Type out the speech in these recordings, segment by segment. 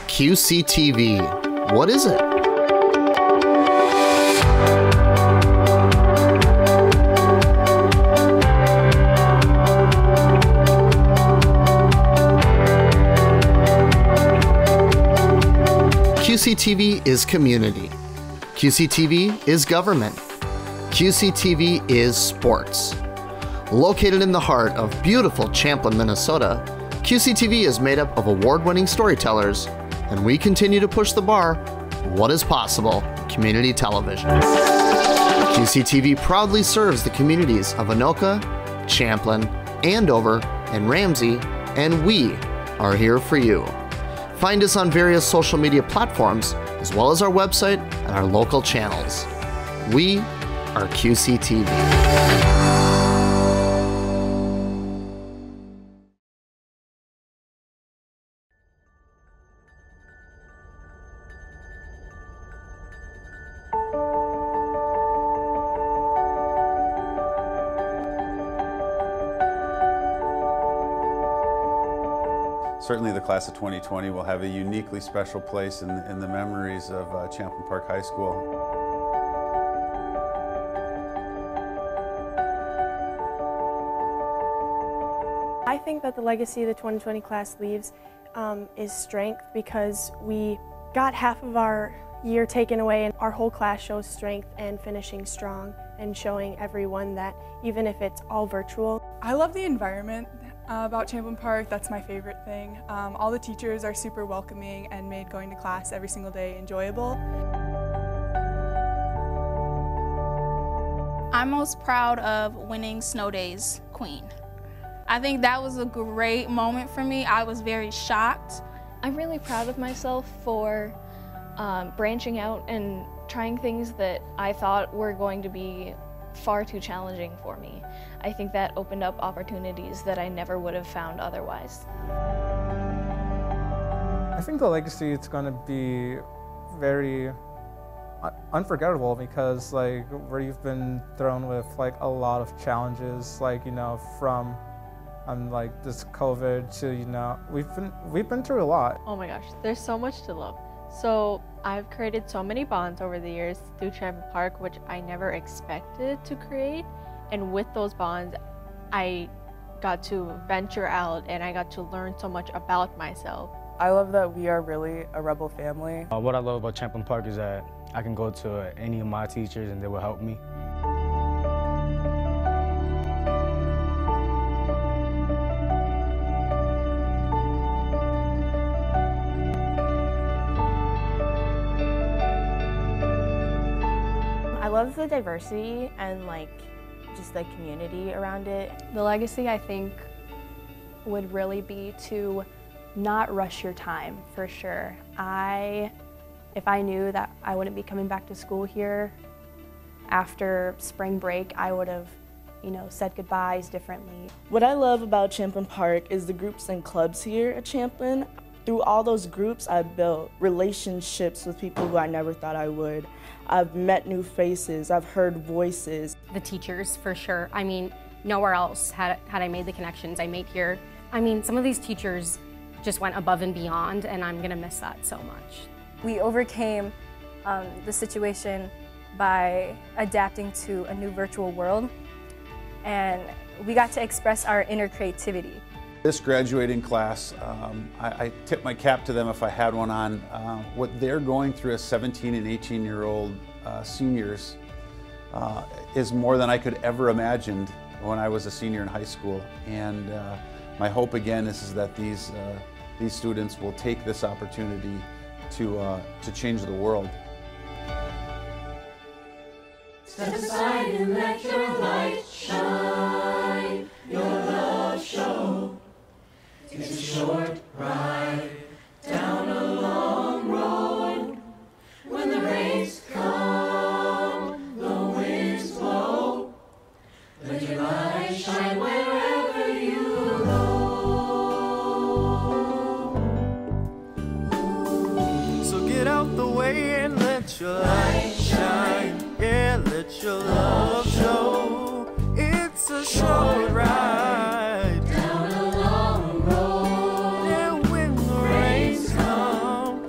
QCTV. What is it? QCTV is community. QCTV is government. QCTV is sports. Located in the heart of beautiful Champlin, Minnesota, QCTV is made up of award-winning storytellers, and we continue to push the bar. What is possible in community television? QCTV proudly serves the communities of Anoka, Champlin, Andover, and Ramsey, and we are here for you. Find us on various social media platforms, as well as our website and our local channels. We are QCTV. Certainly the class of 2020 will have a uniquely special place in the memories of Champlin Park High School. I think that the legacy the 2020 class leaves is strength, because we got half of our year taken away and our whole class shows strength and finishing strong and showing everyone that even if it's all virtual. I love the environment about Champlin Park. That's my favorite thing. All the teachers are super welcoming and made going to class every single day enjoyable. I'm most proud of winning Snow Days Queen. I think that was a great moment for me. I was very shocked. I'm really proud of myself for branching out and trying things that I thought were going to be far too challenging for me. I think that opened up opportunities that I never would have found otherwise. I think the legacy is going to be very unforgettable, because like where you've been thrown with like a lot of challenges, like from like this COVID to we've been through a lot. Oh my gosh, there's so much to love. So I've created so many bonds over the years through Champlin Park, which I never expected to create. And with those bonds, I got to venture out and I got to learn so much about myself. I love that we are really a rebel family. What I love about Champlin Park is that I can go to any of my teachers and they will help me. I love the diversity and just the community around it. The legacy, I think, would really be to not rush your time, for sure. If I knew that I wouldn't be coming back to school here after spring break, I would have, said goodbyes differently. What I love about Champlin Park is the groups and clubs here at Champlin. Through all those groups, I've built relationships with people who I never thought I would. I've met new faces, I've heard voices. The teachers, for sure. I mean, nowhere else had I made the connections I made here. I mean, some of these teachers just went above and beyond, and I'm gonna miss that so much. We overcame the situation by adapting to a new virtual world, and we got to express our inner creativity. This graduating class, I tip my cap to them if I had one on. What they're going through as 17 and 18-year-old seniors is more than I could ever imagined when I was a senior in high school. And my hope again is that these students will take this opportunity to change the world. Step aside and let your light shine, your love show. It's a short ride down a long road. When the rains come, the winds blow. Let your light shine wherever you go. So get out the way and let your light shine. Yeah, let your love show. It's a short ride down a long road. Yeah, when the rains come,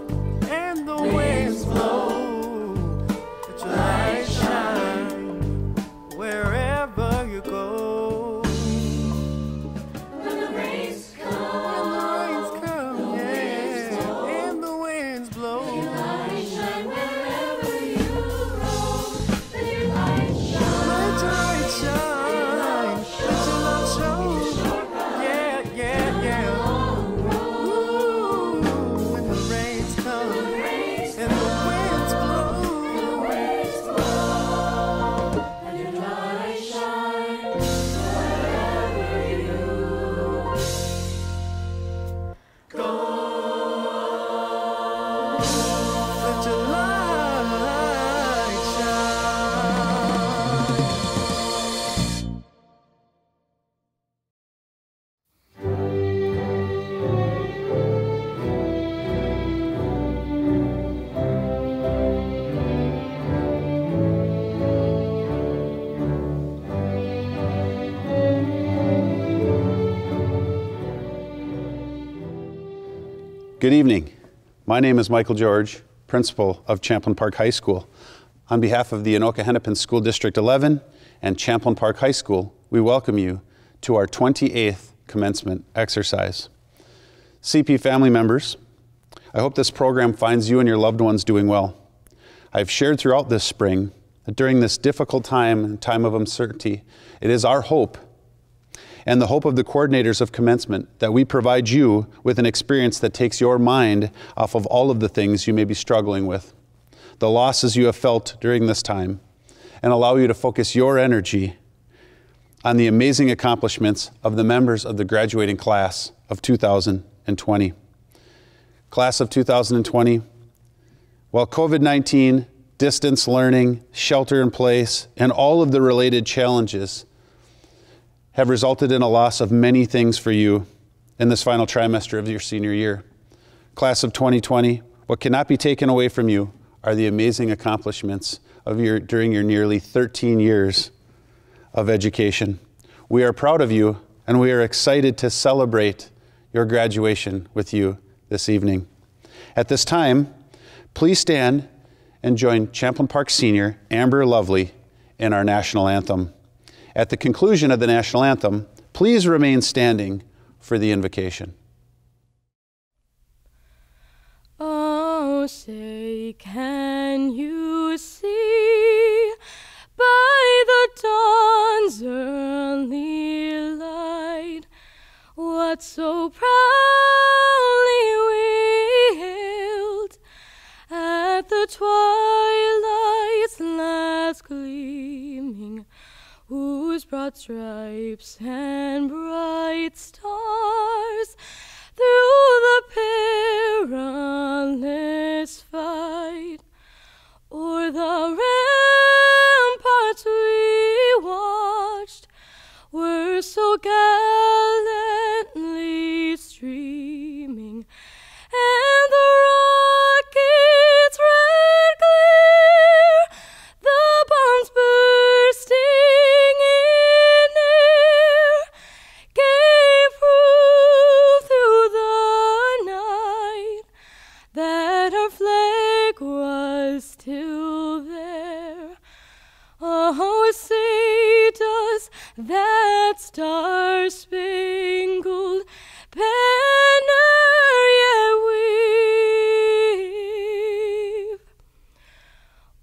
Good evening. My name is Michael George, principal of Champlin Park High School. On behalf of the Anoka-Hennepin School District 11 and Champlin Park High School, we welcome you to our 28th commencement exercise. CP family members, I hope this program finds you and your loved ones doing well. I've shared throughout this spring that during this difficult time of uncertainty, it is our hope and the hope of the coordinators of commencement that we provide you with an experience that takes your mind off of all of the things you may be struggling with, the losses you have felt during this time, and allow you to focus your energy on the amazing accomplishments of the members of the graduating class of 2020. Class of 2020, while COVID-19, distance learning, shelter in place, and all of the related challenges have resulted in a loss of many things for you in this final trimester of your senior year. Class of 2020, what cannot be taken away from you are the amazing accomplishments of during your nearly 13 years of education. We are proud of you, and we are excited to celebrate your graduation with you this evening. At this time, please stand and join Champlin Park Senior Amber Lovely in our national anthem. At the conclusion of the national anthem, please remain standing for the invocation. Oh, say, can you see by the dawn's early light what so proudly we hailed at the twilight's last gleaming, whose broad stripes and bright stars through the perilous fight o'er the ramparts we watched were so gallantly streaming, and the rocket's red glare, the bombs bursting in air, gave proof through the night that our flag was still there. Oh, say does that star-spangled banner yet wave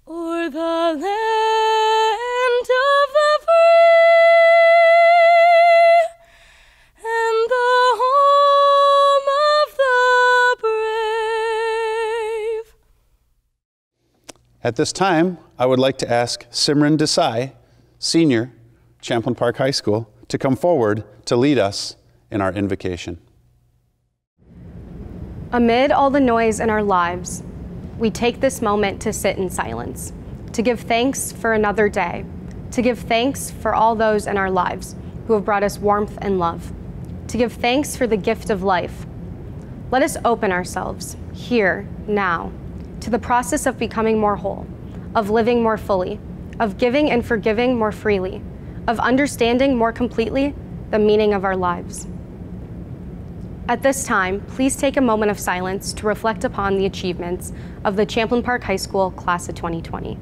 o'er the land of the free and the home of the brave. At this time, I would like to ask Simran Desai, Senior, Champlin Park High School, to come forward to lead us in our invocation. Amid all the noise in our lives, we take this moment to sit in silence, to give thanks for another day, to give thanks for all those in our lives who have brought us warmth and love, to give thanks for the gift of life. Let us open ourselves, here, now, to the process of becoming more whole, of living more fully, of giving and forgiving more freely, of understanding more completely the meaning of our lives. At this time, please take a moment of silence to reflect upon the achievements of the Champlin Park High School Class of 2020.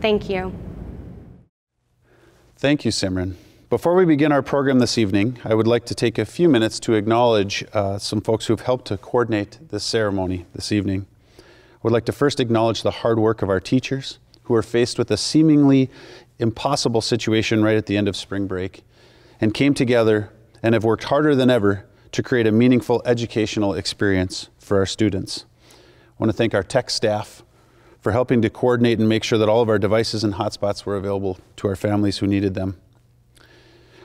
Thank you. Thank you, Simran. Before we begin our program this evening, I would like to take a few minutes to acknowledge some folks who have helped to coordinate this ceremony this evening. I would like to first acknowledge the hard work of our teachers who are faced with a seemingly impossible situation right at the end of spring break and came together and have worked harder than ever to create a meaningful educational experience for our students. I want to thank our tech staff for helping to coordinate and make sure that all of our devices and hotspots were available to our families who needed them.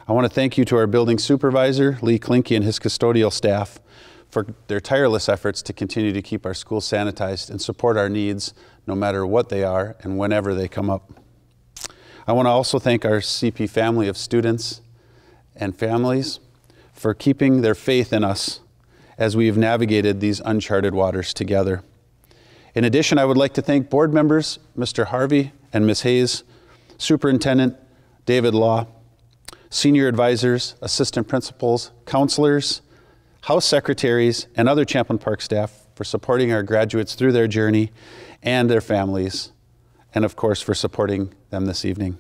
I want to thank you to our building supervisor, Lee Klinke, and his custodial staff for their tireless efforts to continue to keep our schools sanitized and support our needs no matter what they are and whenever they come up. I want to also thank our CP family of students and families for keeping their faith in us as we've navigated these uncharted waters together. In addition, I would like to thank board members, Mr. Harvey and Ms. Hayes, Superintendent David Law, senior advisors, assistant principals, counselors, house secretaries, and other Champlin Park staff for supporting our graduates through their journey and their families, and of course for supporting them this evening.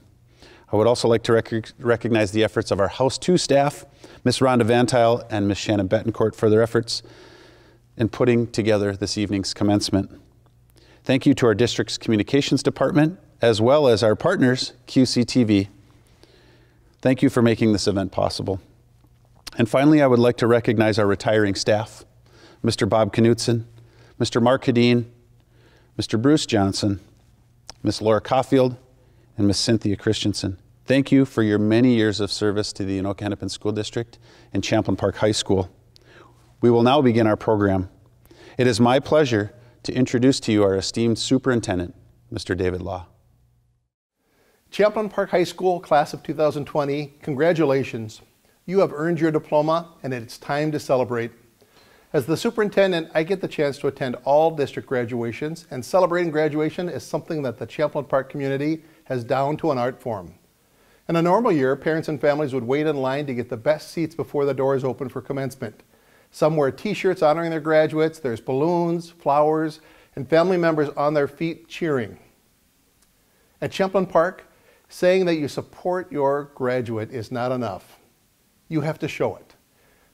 I would also like to recognize the efforts of our House 2 staff, Ms. Rhonda Vantile and Ms. Shannon Betancourt, for their efforts in putting together this evening's commencement. Thank you to our district's communications department, as well as our partners, QCTV. Thank you for making this event possible. And finally, I would like to recognize our retiring staff, Mr. Bob Knutson, Mr. Mark Hedin, Mr. Bruce Johnson, Ms. Laura Caulfield, and Ms. Cynthia Christensen. Thank you for your many years of service to the Anoka-Hennepin School District and Champlin Park High School. We will now begin our program. It is my pleasure to introduce to you our esteemed superintendent, Mr. David Law. Champlin Park High School, class of 2020, congratulations. You have earned your diploma and it's time to celebrate. As the superintendent, I get the chance to attend all district graduations, and celebrating graduation is something that the Champlin Park community has down to an art form. In a normal year, parents and families would wait in line to get the best seats before the doors open for commencement. Some wear t-shirts honoring their graduates, there's balloons, flowers, and family members on their feet cheering. At Champlin Park, saying that you support your graduate is not enough. You have to show it.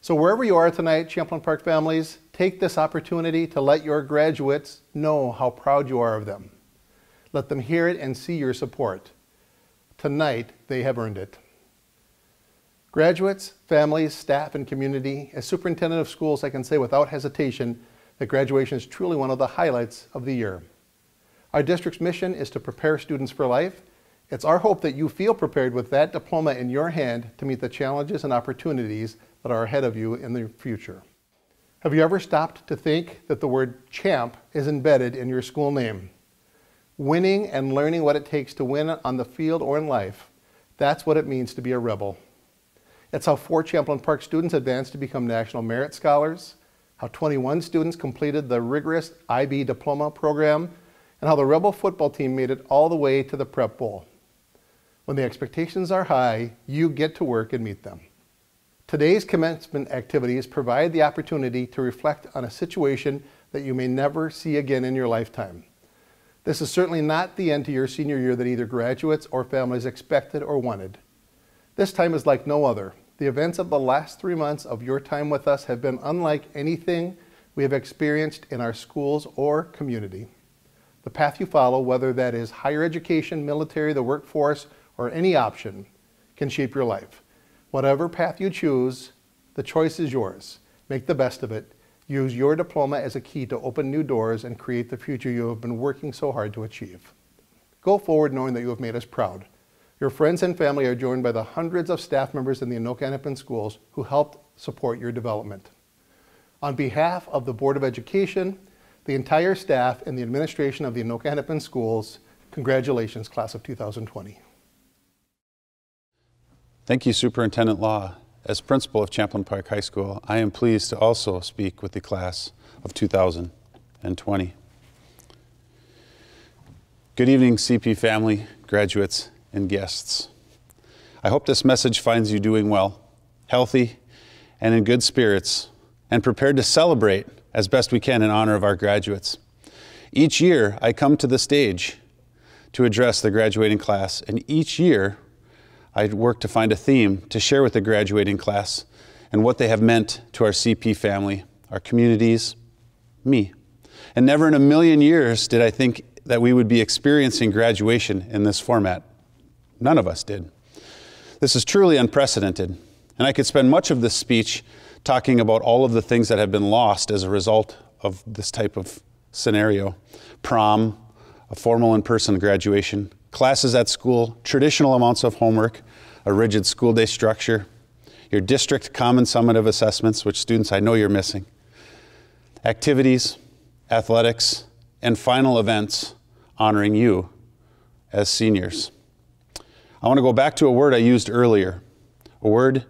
So wherever you are tonight, Champlin Park families, take this opportunity to let your graduates know how proud you are of them. Let them hear it and see your support. Tonight, they have earned it. Graduates, families, staff, and community, as superintendent of schools, I can say without hesitation that graduation is truly one of the highlights of the year. Our district's mission is to prepare students for life. It's our hope that you feel prepared with that diploma in your hand to meet the challenges and opportunities that are ahead of you in the future. Have you ever stopped to think that the word champ is embedded in your school name? Winning and learning what it takes to win on the field or in life, that's what it means to be a rebel. It's how 4 Champlin Park students advanced to become National Merit Scholars, how 21 students completed the rigorous IB Diploma program, and how the Rebel football team made it all the way to the Prep Bowl. When the expectations are high, you get to work and meet them. Today's commencement activities provide the opportunity to reflect on a situation that you may never see again in your lifetime. This is certainly not the end to your senior year that either graduates or families expected or wanted. This time is like no other. The events of the last 3 months of your time with us have been unlike anything we have experienced in our schools or community. The path you follow, whether that is higher education, military, the workforce, or any option, can shape your life. Whatever path you choose, the choice is yours. Make the best of it. Use your diploma as a key to open new doors and create the future you have been working so hard to achieve. Go forward knowing that you have made us proud. Your friends and family are joined by the hundreds of staff members in the Anoka-Hennepin schools who helped support your development. On behalf of the Board of Education, the entire staff, and the administration of the Anoka-Hennepin schools, congratulations, class of 2020. Thank you, Superintendent Law. As principal of Champlin Park High School, I am pleased to also speak with the class of 2020. Good evening, CP family, graduates, and guests. I hope this message finds you doing well, healthy, and in good spirits, and prepared to celebrate as best we can in honor of our graduates. Each year, I come to the stage to address the graduating class, and each year, I work to find a theme to share with the graduating class and what they have meant to our CP family, our communities, me. And never in a million years did I think that we would be experiencing graduation in this format. None of us did. This is truly unprecedented, and I could spend much of this speech talking about all of the things that have been lost as a result of this type of scenario. Prom, a formal in-person graduation, classes at school, traditional amounts of homework, a rigid school day structure, your district common summative assessments, which students I know you're missing, activities, athletics, and final events honoring you as seniors. I want to go back to a word I used earlier, a word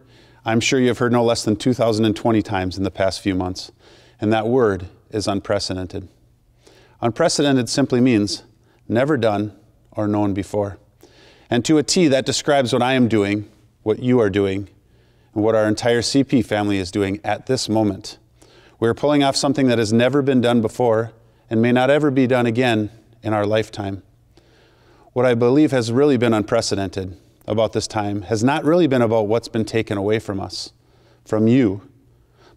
I'm sure you've heard no less than 2,020 times in the past few months, and that word is unprecedented. Unprecedented simply means never done or known before. And to a T, that describes what I am doing, what you are doing, and what our entire CP family is doing at this moment. We are pulling off something that has never been done before and may not ever be done again in our lifetime. What I believe has really been unprecedented about this time has not really been about what's been taken away from us, from you,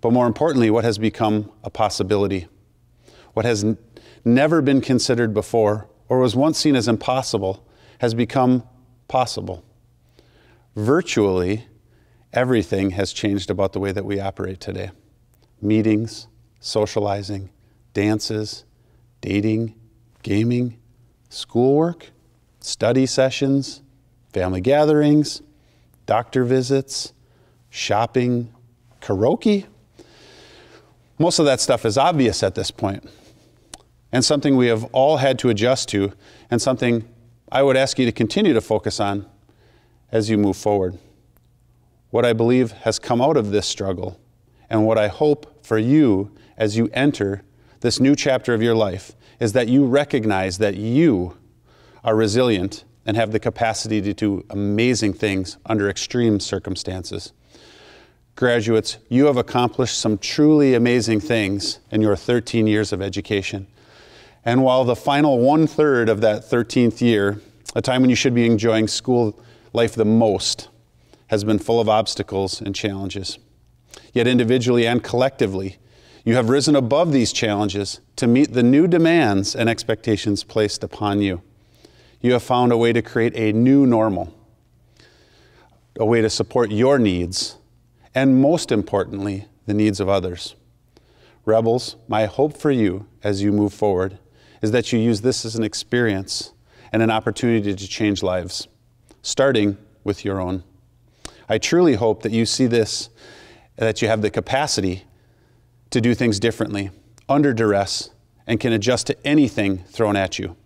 but more importantly, what has become a possibility. What has never been considered before or was once seen as impossible has become possible. Virtually, everything has changed about the way that we operate today. Meetings, socializing, dances, dating, gaming, schoolwork, study sessions, family gatherings, doctor visits, shopping, karaoke. Most of that stuff is obvious at this point, and something we have all had to adjust to, and something I would ask you to continue to focus on as you move forward. What I believe has come out of this struggle, and what I hope for you as you enter this new chapter of your life, is that you recognize that you are resilient and have the capacity to do amazing things under extreme circumstances. Graduates, you have accomplished some truly amazing things in your 13 years of education. And while the final 1/3 of that 13th year, a time when you should be enjoying school life the most, has been full of obstacles and challenges. Yet individually and collectively, you have risen above these challenges to meet the new demands and expectations placed upon you. You have found a way to create a new normal, a way to support your needs, and most importantly, the needs of others. Rebels, my hope for you as you move forward is that you use this as an experience and an opportunity to change lives, starting with your own. I truly hope that you see this, that you have the capacity to do things differently, under duress, and can adjust to anything thrown at you.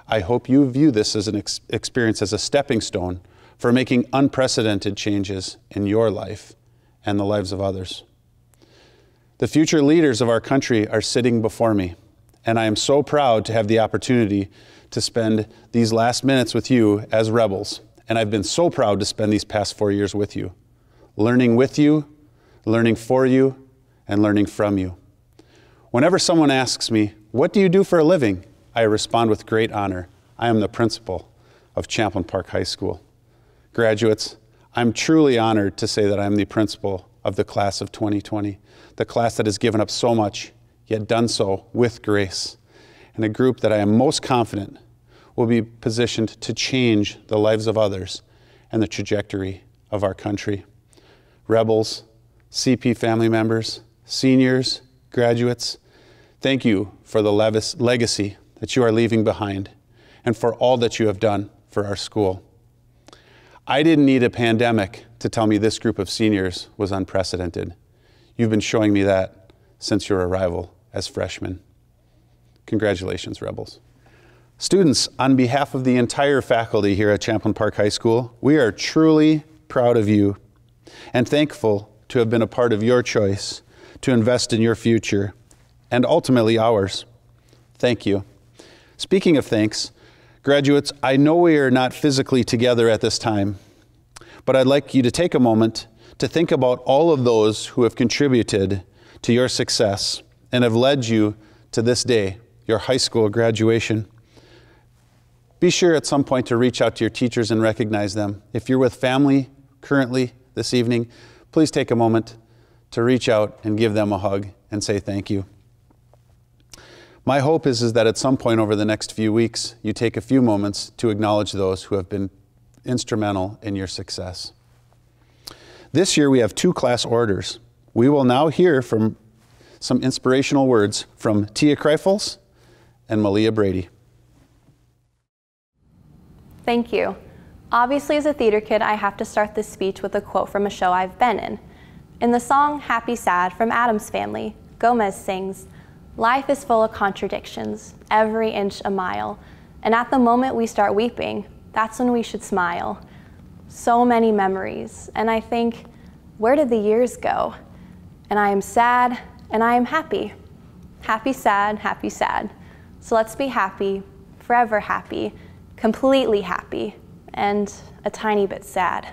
I hope you view this as an experience as a stepping stone for making unprecedented changes in your life and the lives of others. The future leaders of our country are sitting before me, and I am so proud to have the opportunity to spend these last minutes with you as rebels. And I've been so proud to spend these past 4 years with you, learning with you, learning for you, and learning from you. Whenever someone asks me, "What do you do for a living?" I respond with great honor. I am the principal of Champlin Park High School. Graduates, I'm truly honored to say that I'm the principal of the class of 2020, the class that has given up so much, yet done so with grace, and a group that I am most confident will be positioned to change the lives of others and the trajectory of our country. Rebels, CP family members, seniors, graduates, thank you for the legacy that you are leaving behind and for all that you have done for our school. I didn't need a pandemic to tell me this group of seniors was unprecedented. You've been showing me that since your arrival as freshmen. Congratulations, Rebels. Students, on behalf of the entire faculty here at Champlin Park High School, we are truly proud of you and thankful to have been a part of your choice to invest in your future and ultimately ours. Thank you. Speaking of thanks, graduates, I know we are not physically together at this time, but I'd like you to take a moment to think about all of those who have contributed to your success and have led you to this day, your high school graduation. Be sure at some point to reach out to your teachers and recognize them. If you're with family currently this evening, please take a moment to reach out and give them a hug and say thank you. My hope is that at some point over the next few weeks, you take a few moments to acknowledge those who have been instrumental in your success. This year we have 2 class orders. We will now hear from some inspirational words from Tia Kreifels and Malia Brady. Thank you. Obviously, as a theater kid, I have to start this speech with a quote from a show I've been in. In the song Happy Sad from Addams Family, Gomez sings, "Life is full of contradictions, every inch a mile, and at the moment we start weeping, that's when we should smile." So many memories, and I think, where did the years go? And I am sad, and I am happy. Happy, sad, happy, sad. So let's be happy, forever happy, completely happy, and a tiny bit sad.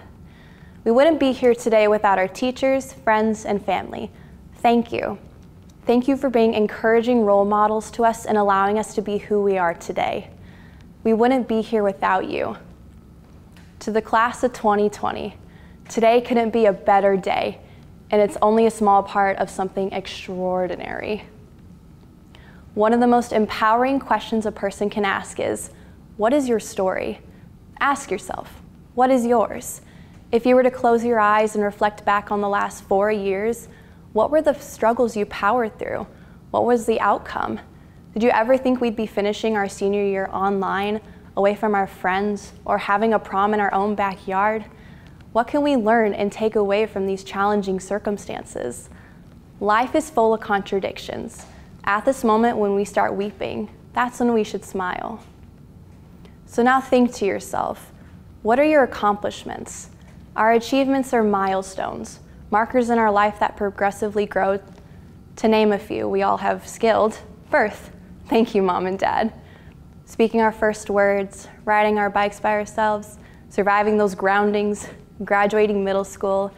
We wouldn't be here today without our teachers, friends, and family. Thank you. Thank you for being encouraging role models to us and allowing us to be who we are today. We wouldn't be here without you. To the class of 2020, today couldn't be a better day, and it's only a small part of something extraordinary. One of the most empowering questions a person can ask is, what is your story? Ask yourself, what is yours? If you were to close your eyes and reflect back on the last 4 years, what were the struggles you powered through? What was the outcome? Did you ever think we'd be finishing our senior year online, away from our friends, or having a prom in our own backyard? What can we learn and take away from these challenging circumstances? Life is full of contradictions. At this moment when we start weeping, that's when we should smile. So now think to yourself, what are your accomplishments? Our achievements are milestones, markers in our life that progressively grow. To name a few, we all have skilled birth. Thank you, Mom and Dad. Speaking our first words, riding our bikes by ourselves, surviving those groundings, graduating middle school,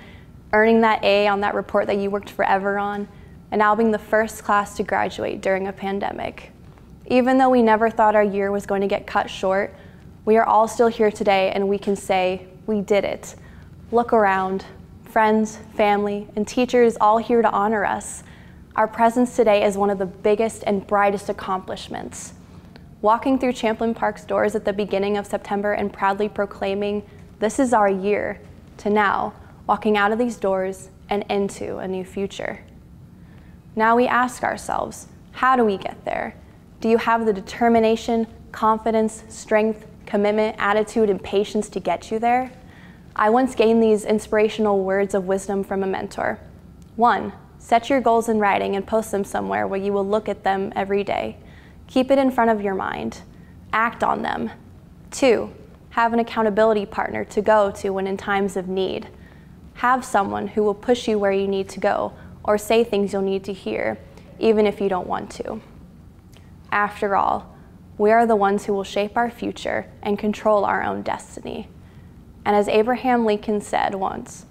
earning that A on that report that you worked forever on, and now being the first class to graduate during a pandemic. Even though we never thought our year was going to get cut short, we are all still here today and we can say, we did it. Look around, friends, family, and teachers all here to honor us. Our presence today is one of the biggest and brightest accomplishments. Walking through Champlin Park's doors at the beginning of September and proudly proclaiming, this is our year, to now, walking out of these doors and into a new future. Now we ask ourselves, how do we get there? Do you have the determination, confidence, strength, commitment, attitude, and patience to get you there? I once gained these inspirational words of wisdom from a mentor. 1, set your goals in writing and post them somewhere where you will look at them every day. Keep it in front of your mind. Act on them. 2, have an accountability partner to go to when in times of need. Have someone who will push you where you need to go or say things you'll need to hear, even if you don't want to. After all, we are the ones who will shape our future and control our own destiny. And as Abraham Lincoln said once,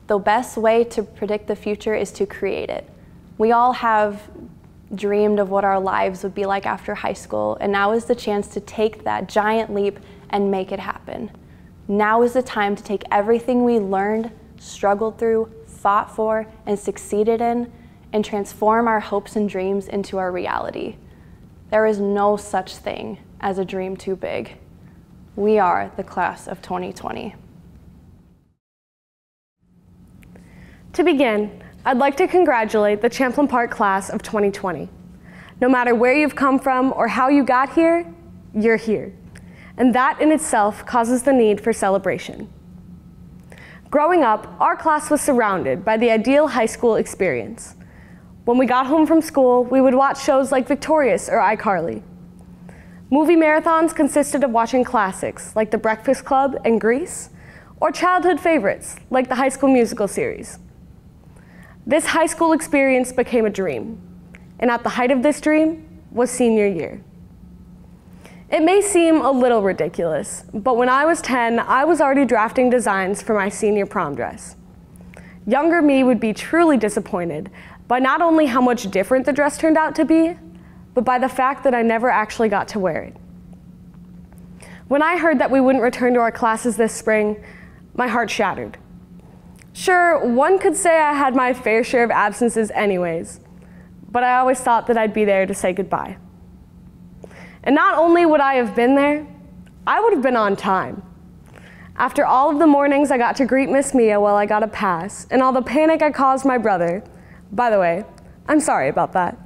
the best way to predict the future is to create it. We all have dreamed of what our lives would be like after high school, and now is the chance to take that giant leap and make it happen. Now is the time to take everything we learned, struggled through, fought for, and succeeded in, and transform our hopes and dreams into our reality. There is no such thing as a dream too big. We are the class of 2020. To begin, I'd like to congratulate the Champlin Park class of 2020. No matter where you've come from or how you got here, you're here. And that in itself causes the need for celebration. Growing up, our class was surrounded by the ideal high school experience. When we got home from school, we would watch shows like Victorious or iCarly. Movie marathons consisted of watching classics like The Breakfast Club and Grease, or childhood favorites like the High School Musical series. This high school experience became a dream, and at the height of this dream was senior year. It may seem a little ridiculous, but when I was 10, I was already drafting designs for my senior prom dress. Younger me would be truly disappointed by not only how much different the dress turned out to be, but by the fact that I never actually got to wear it. When I heard that we wouldn't return to our classes this spring, my heart shattered. Sure, one could say I had my fair share of absences anyways, but I always thought that I'd be there to say goodbye. And not only would I have been there, I would have been on time. After all of the mornings I got to greet Miss Mia while I got a pass, and all the panic I caused my brother, by the way, I'm sorry about that.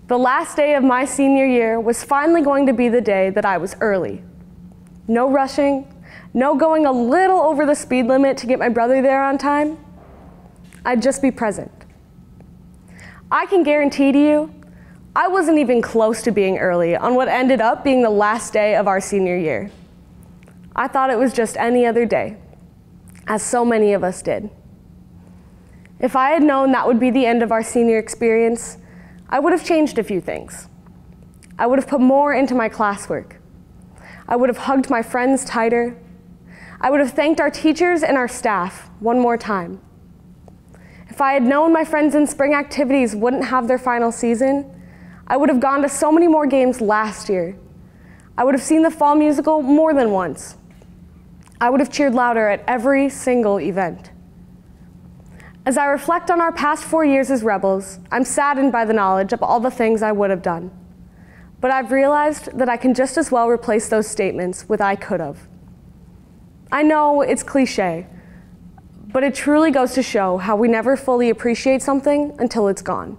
The last day of my senior year was finally going to be the day that I was early. No rushing, no going a little over the speed limit to get my brother there on time. I'd just be present. I can guarantee to you, I wasn't even close to being early on what ended up being the last day of our senior year. I thought it was just any other day, as so many of us did. If I had known that would be the end of our senior experience, I would have changed a few things. I would have put more into my classwork. I would have hugged my friends tighter. I would have thanked our teachers and our staff one more time. If I had known my friends in spring activities wouldn't have their final season, I would have gone to so many more games last year. I would have seen the fall musical more than once. I would have cheered louder at every single event. As I reflect on our past 4 years as Rebels, I'm saddened by the knowledge of all the things I would have done. But I've realized that I can just as well replace those statements with I could have. I know it's cliche, but it truly goes to show how we never fully appreciate something until it's gone.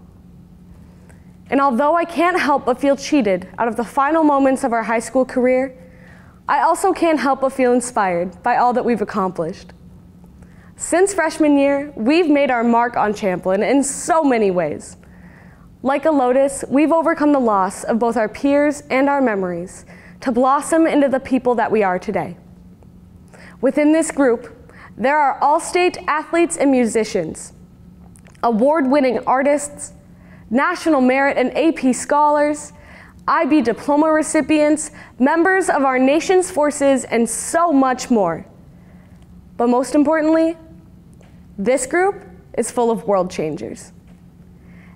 And although I can't help but feel cheated out of the final moments of our high school career, I also can't help but feel inspired by all that we've accomplished. Since freshman year, we've made our mark on Champlin in so many ways. Like a lotus, we've overcome the loss of both our peers and our memories to blossom into the people that we are today. Within this group, there are all-state athletes and musicians, award-winning artists, national merit and AP scholars, IB diploma recipients, members of our nation's forces, and so much more. But most importantly, this group is full of world changers.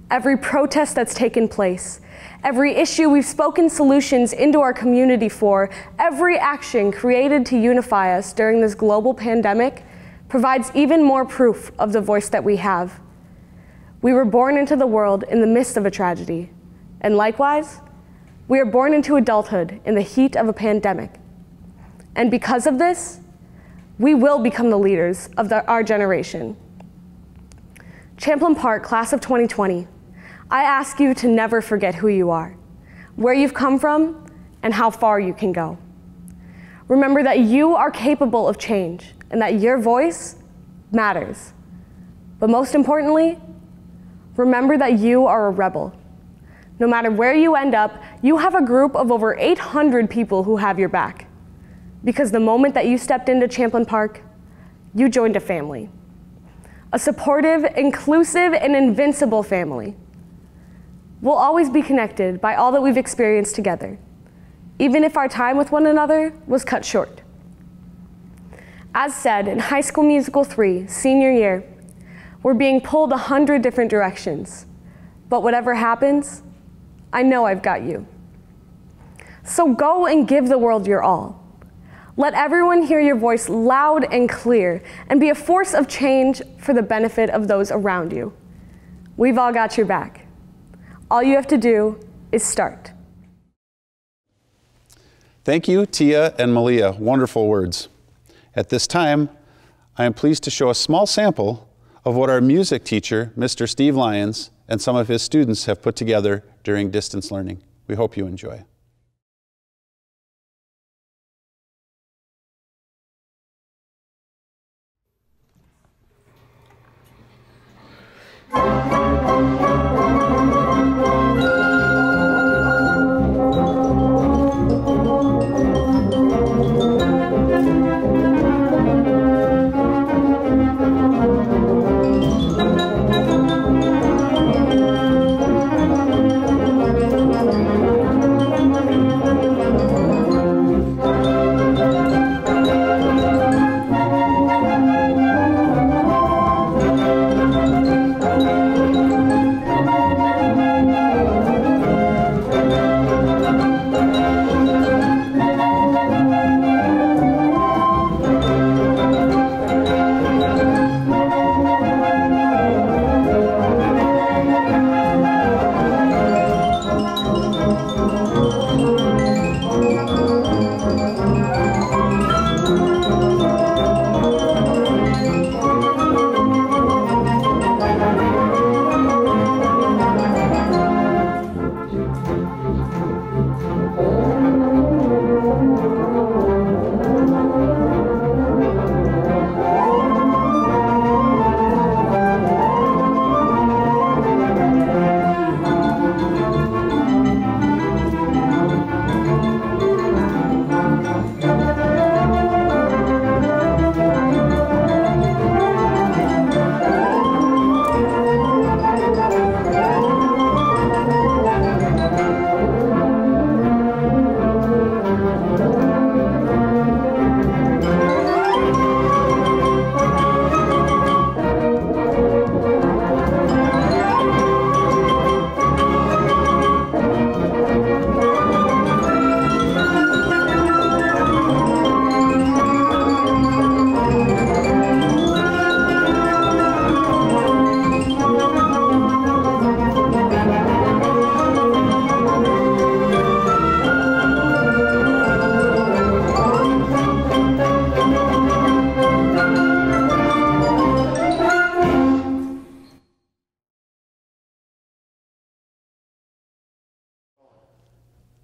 Every protest that's taken place, every issue we've spoken solutions into our community for, every action created to unify us during this global pandemic provides even more proof of the voice that we have. We were born into the world in the midst of a tragedy, and likewise, we are born into adulthood in the heat of a pandemic. And because of this, we will become the leaders of our generation. Champlin Park, class of 2020, I ask you to never forget who you are, where you've come from, and how far you can go. Remember that you are capable of change and that your voice matters. But most importantly, remember that you are a rebel. No matter where you end up, you have a group of over 800 people who have your back. Because the moment that you stepped into Champlin Park, you joined a family. A supportive, inclusive, and invincible family. We'll always be connected by all that we've experienced together, even if our time with one another was cut short. As said in High School Musical 3, senior year, we're being pulled 100 different directions, but whatever happens, I know I've got you. So go and give the world your all. Let everyone hear your voice loud and clear, and be a force of change for the benefit of those around you. We've all got your back. All you have to do is start. Thank you, Tia and Malia. Wonderful words. At this time, I am pleased to show a small sample of what our music teacher, Mr. Steve Lyons, and some of his students have put together during distance learning. We hope you enjoy.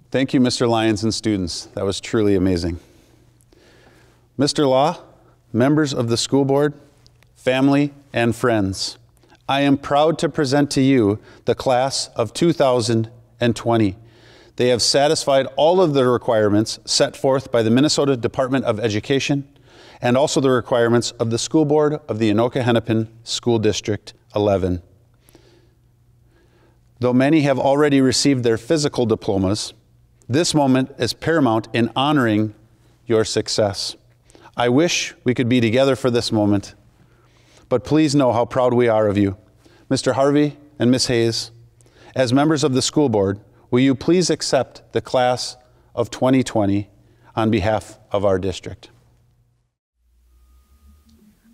Thank you, Mr. Lyons and students. That was truly amazing. Mr. Law, members of the school board, family, and friends, I am proud to present to you the class of 2020. They have satisfied all of the requirements set forth by the Minnesota Department of Education and also the requirements of the school board of the Anoka-Hennepin School District 11. Though many have already received their physical diplomas, this moment is paramount in honoring your success. I wish we could be together for this moment, but please know how proud we are of you. Mr. Harvey and Ms. Hayes, as members of the school board, will you please accept the class of 2020 on behalf of our district?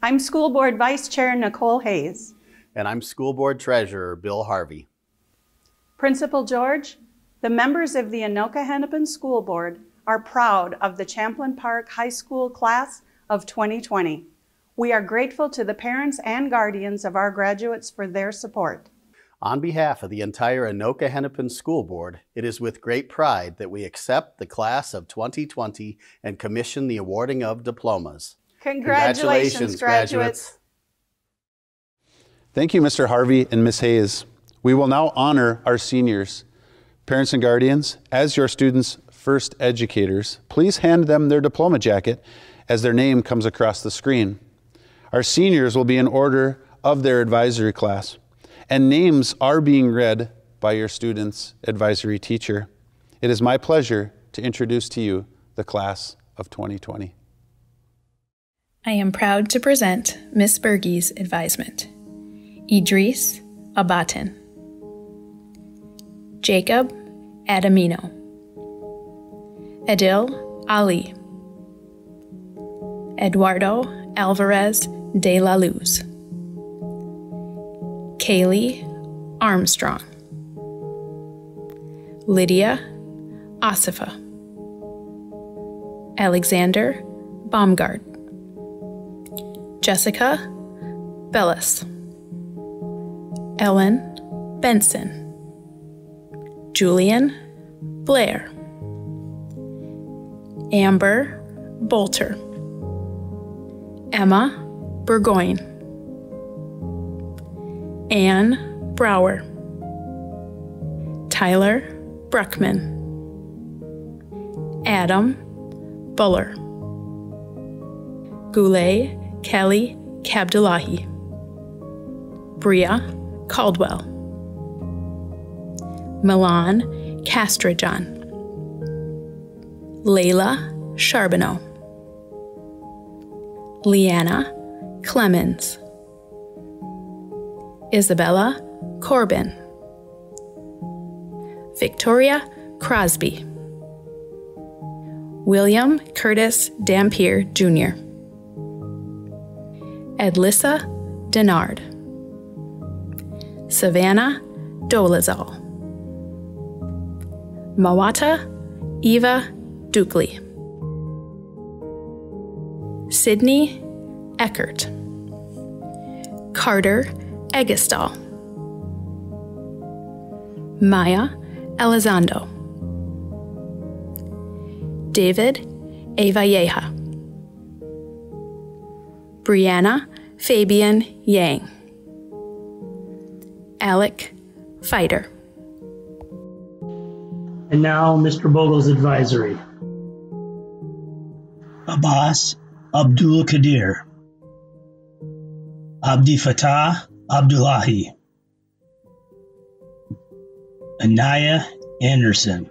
I'm School Board Vice Chair Nicole Hayes. And I'm School Board Treasurer Bill Harvey. Principal George, the members of the Anoka-Hennepin School Board are proud of the Champlin Park High School class of 2020. We are grateful to the parents and guardians of our graduates for their support. On behalf of the entire Anoka-Hennepin School Board, it is with great pride that we accept the class of 2020 and commission the awarding of diplomas. Congratulations, graduates. Thank you, Mr. Harvey and Ms. Hayes. We will now honor our seniors. Parents and guardians, as your students' first educators, please hand them their diploma jacket as their name comes across the screen. Our seniors will be in order of their advisory class, and names are being read by your student's advisory teacher. It is my pleasure to introduce to you the class of 2020. I am proud to present Miss Bergey's advisement. Idris Abatin, Jacob Adamino, Adil Ali, Eduardo Alvarez de la Luz, Kaylee Armstrong, Lydia Asifa, Alexander Baumgart, Jessica Bellis, Ellen Benson, Julian Blair, Amber Bolter, Emma Burgoyne, Anne Brower, Tyler Bruckman, Adam Buller, Goulet Kelly Kabdulahi, Bria Caldwell, Milan Castrajan, Layla Charbonneau, Leanna Clemens, Isabella Corbin, Victoria Crosby, William Curtis Dampier Jr., Edlissa Denard, Savannah Dolezal, Mawata Eva Dukley, Sydney Eckert, Carter Eggestal, Maya Elizondo, David Avalleja, Brianna Fabian Yang, Alec Fighter. And now, Mr. Bogle's advisory. Abbas Abdul Qadir, Abdi Fattah Abdullahi, Anaya Anderson,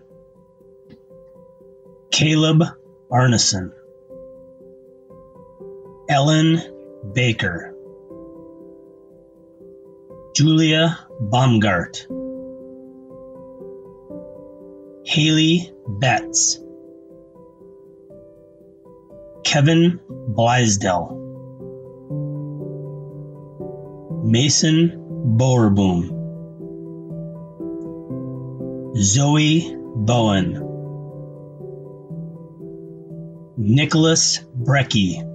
Caleb Arneson, Ellen Baker, Julia Baumgart, Haley Betts, Kevin Blaisdell, Mason Bowerboom, Zoe Bowen, Nicholas Brecky,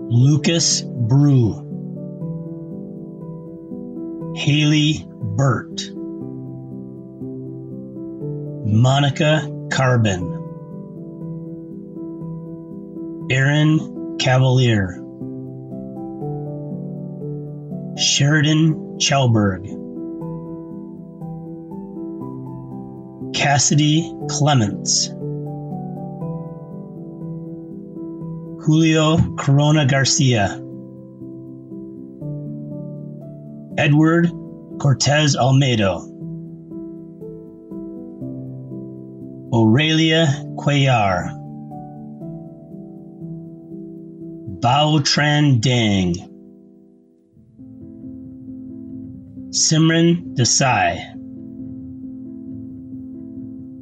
Lucas Brew, Haley Burt, Monica Carbon, Aaron Cavalier, Sheridan Chalberg, Cassidy Clements, Julio Corona Garcia, Edward Cortez Almedo, Aurelia Cuellar, Bao Tran Dang, Simran Desai,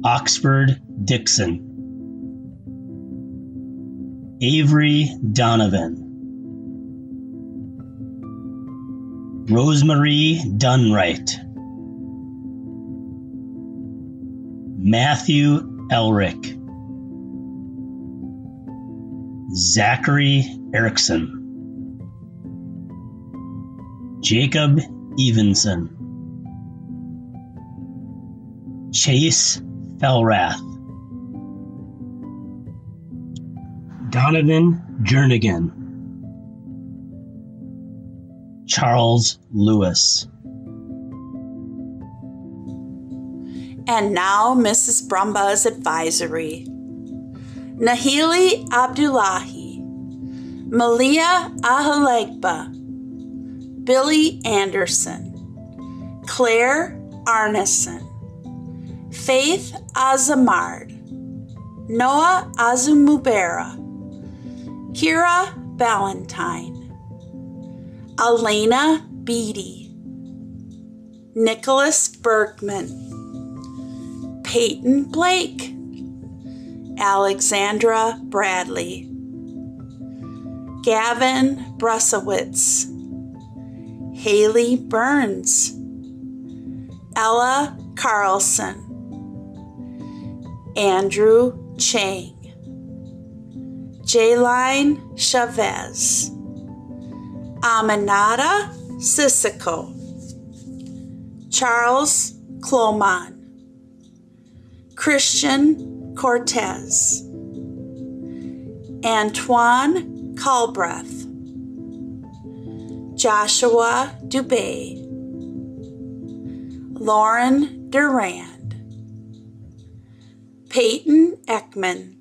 Oxford Dixon, Avery Donovan, Rosemary Dunright, Matthew Elrick, Zachary Erickson, Jacob Evenson, Chase Felrath, Donovan Jernigan, Charles Lewis. And now Mrs. Brumba's advisory. Nahili Abdullahi, Malia Ahalegba, Billy Anderson, Claire Arneson, Faith Azamard, Noah Azumubera, Kira Ballantyne, Elena Beatty, Nicholas Bergman, Peyton Blake, Alexandra Bradley, Gavin Brusowitz, Haley Burns, Ella Carlson, Andrew Chang, Jayline Chavez, Aminata Sissoko, Charles Cloman, Christian Cortez, Antoine Culbreth, Joshua Dubé, Lauren Durand, Peyton Ekman,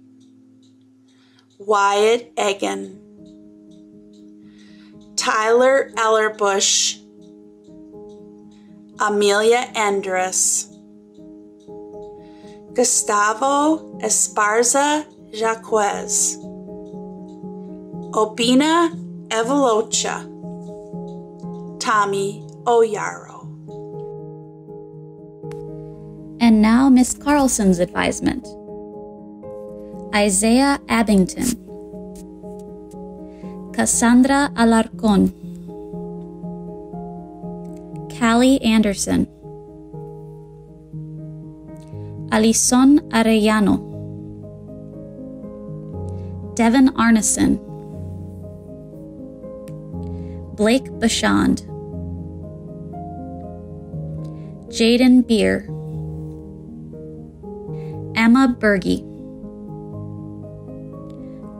Wyatt Egan, Tyler Ellerbush, Amelia Endres, Gustavo Esparza Jaquez, Obina Evelocha, Tommy Oyaro. And now Miss Carlson's advisement. Isaiah Abington, Cassandra Alarcon, Callie Anderson, Alison Arellano, Devin Arneson, Blake Bashand, Jaden Beer, Emma Berge,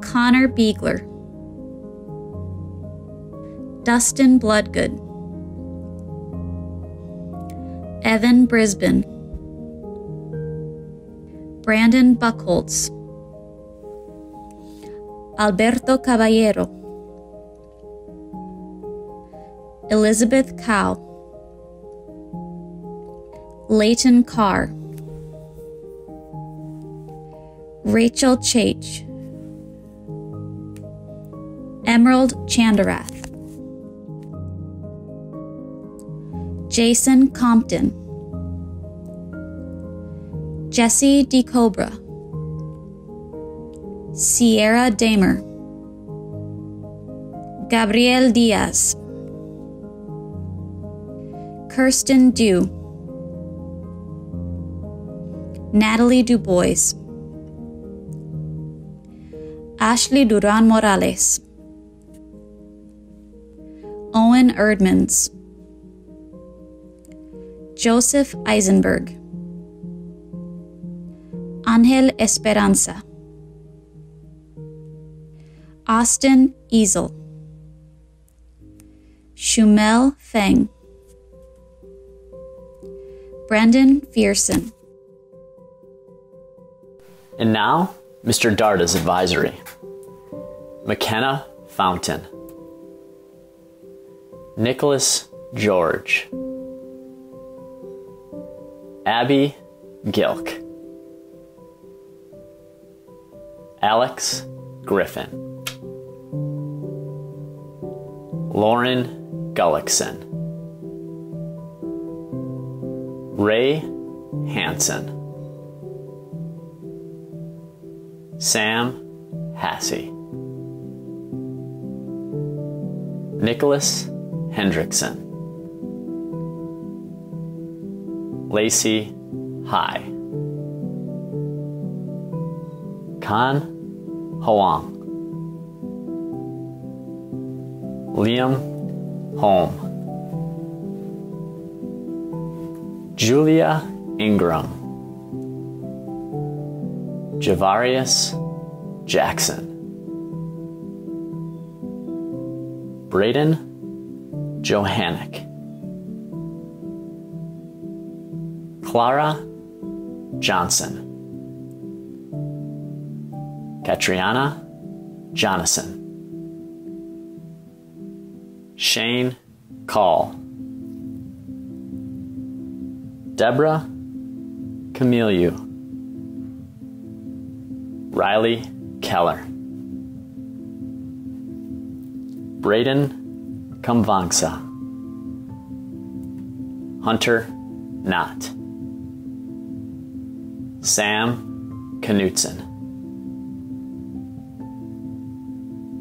Connor Beegler, Dustin Bloodgood, Evan Brisbane, Brandon Buckholtz, Alberto Caballero, Elizabeth Cow, Leighton Carr, Rachel Chach, Emerald Chandarath, Jason Compton, Jesse DeCobra, Sierra Damer, Gabriel Diaz, Kirsten Dew, Natalie Dubois, Ashley Duran Morales, Owen Erdmans, Joseph Eisenberg, Angel Esperanza, Austin Easel, Shumel Feng, Brandon Fierson. And now, Mr. Darda's advisory. McKenna Fountain, Nicholas George, Abby Gilk, Alex Griffin, Lauren Gullickson, Ray Hansen, Sam Hassey, Nicholas Hendrickson, Lacey Hai, Khan Hoang, Liam Holm, Julia Ingram, Javarius Jackson, Braden Johannick, Clara Johnson, Katriana Jonathan, Shane Call, Deborah Camilliu, Riley Keller, Braden Kamvangsa, Hunter Knott, Sam Knutson,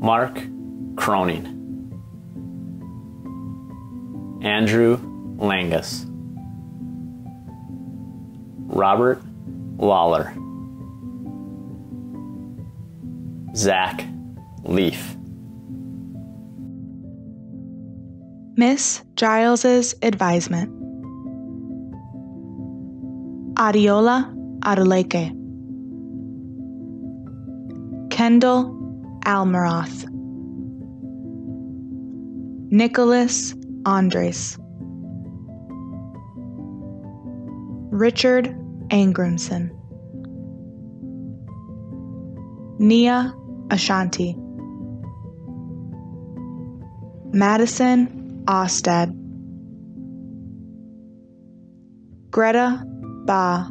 Mark Cronin, Andrew Langus, Robert Lawler, Zach Leaf. Miss Giles's advisement. Adiola Aduleke, Kendall Almaroth, Nicholas Andres, Richard Angramson, Nia Ashanti, Madison Ostad, Greta Ba,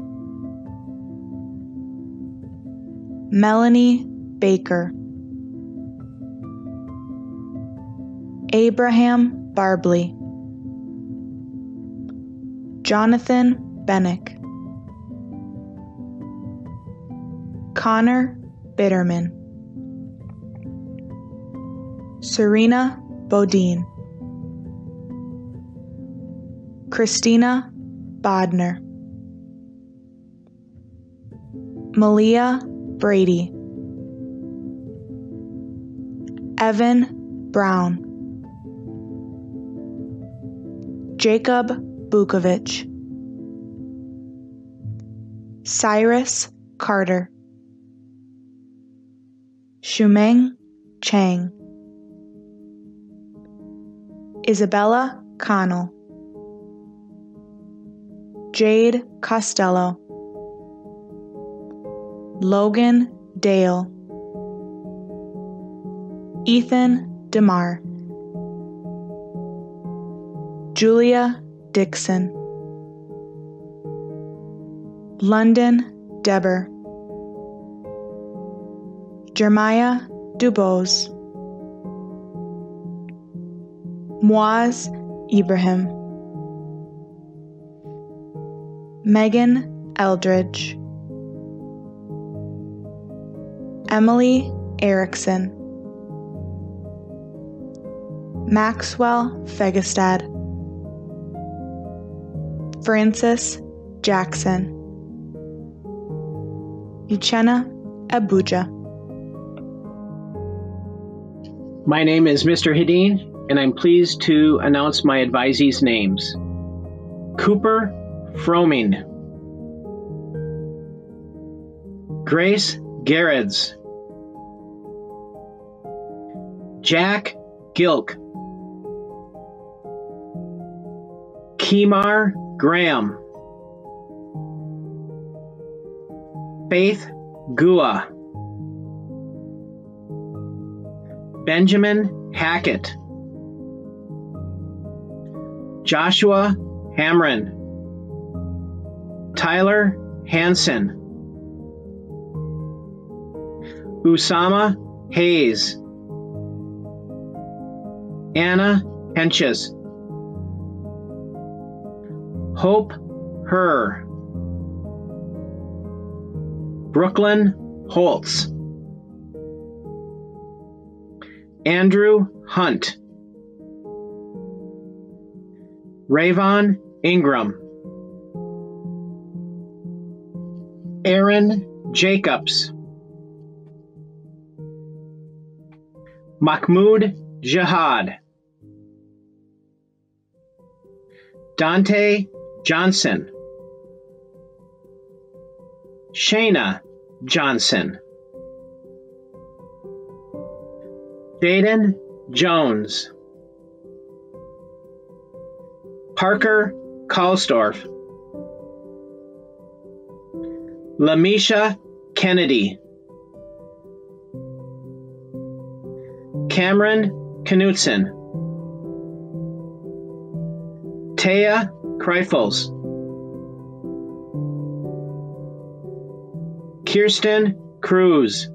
Melanie Baker, Abraham Barbley, Jonathan Bennick, Connor Bitterman, Serena Bodine, Christina Bodner, Malia Brady, Evan Brown, Jacob Bukovich, Cyrus Carter, Shumeng Chang, Isabella Connell, Jade Costello, Logan Dale, Ethan DeMar, Julia Dixon, London Deber, Jeremiah Dubose, Muaz Ibrahim, Megan Eldridge, Emily Erickson, Maxwell Fegestad, Francis Jackson, Uchenna Abuja. My name is Mr. Hedin, and I'm pleased to announce my advisees' names. Cooper Froming, Grace Gerrits, Jack Gilk, Kemar Graham, Faith Gua, Benjamin Hackett, Joshua Hamrin, Tyler Hansen, Usama Hayes, Anna Henches, Hope Herr, Brooklyn Holtz, Andrew Hunt, Rayvon Ingram, Aaron Jacobs, Mahmoud Jihad, Dante Johnson, Shayna Johnson, Jaden Jones, Parker Kalsdorf, Lamisha Kennedy, Cameron Knutson, Taya Kreifels, Kirsten Cruz,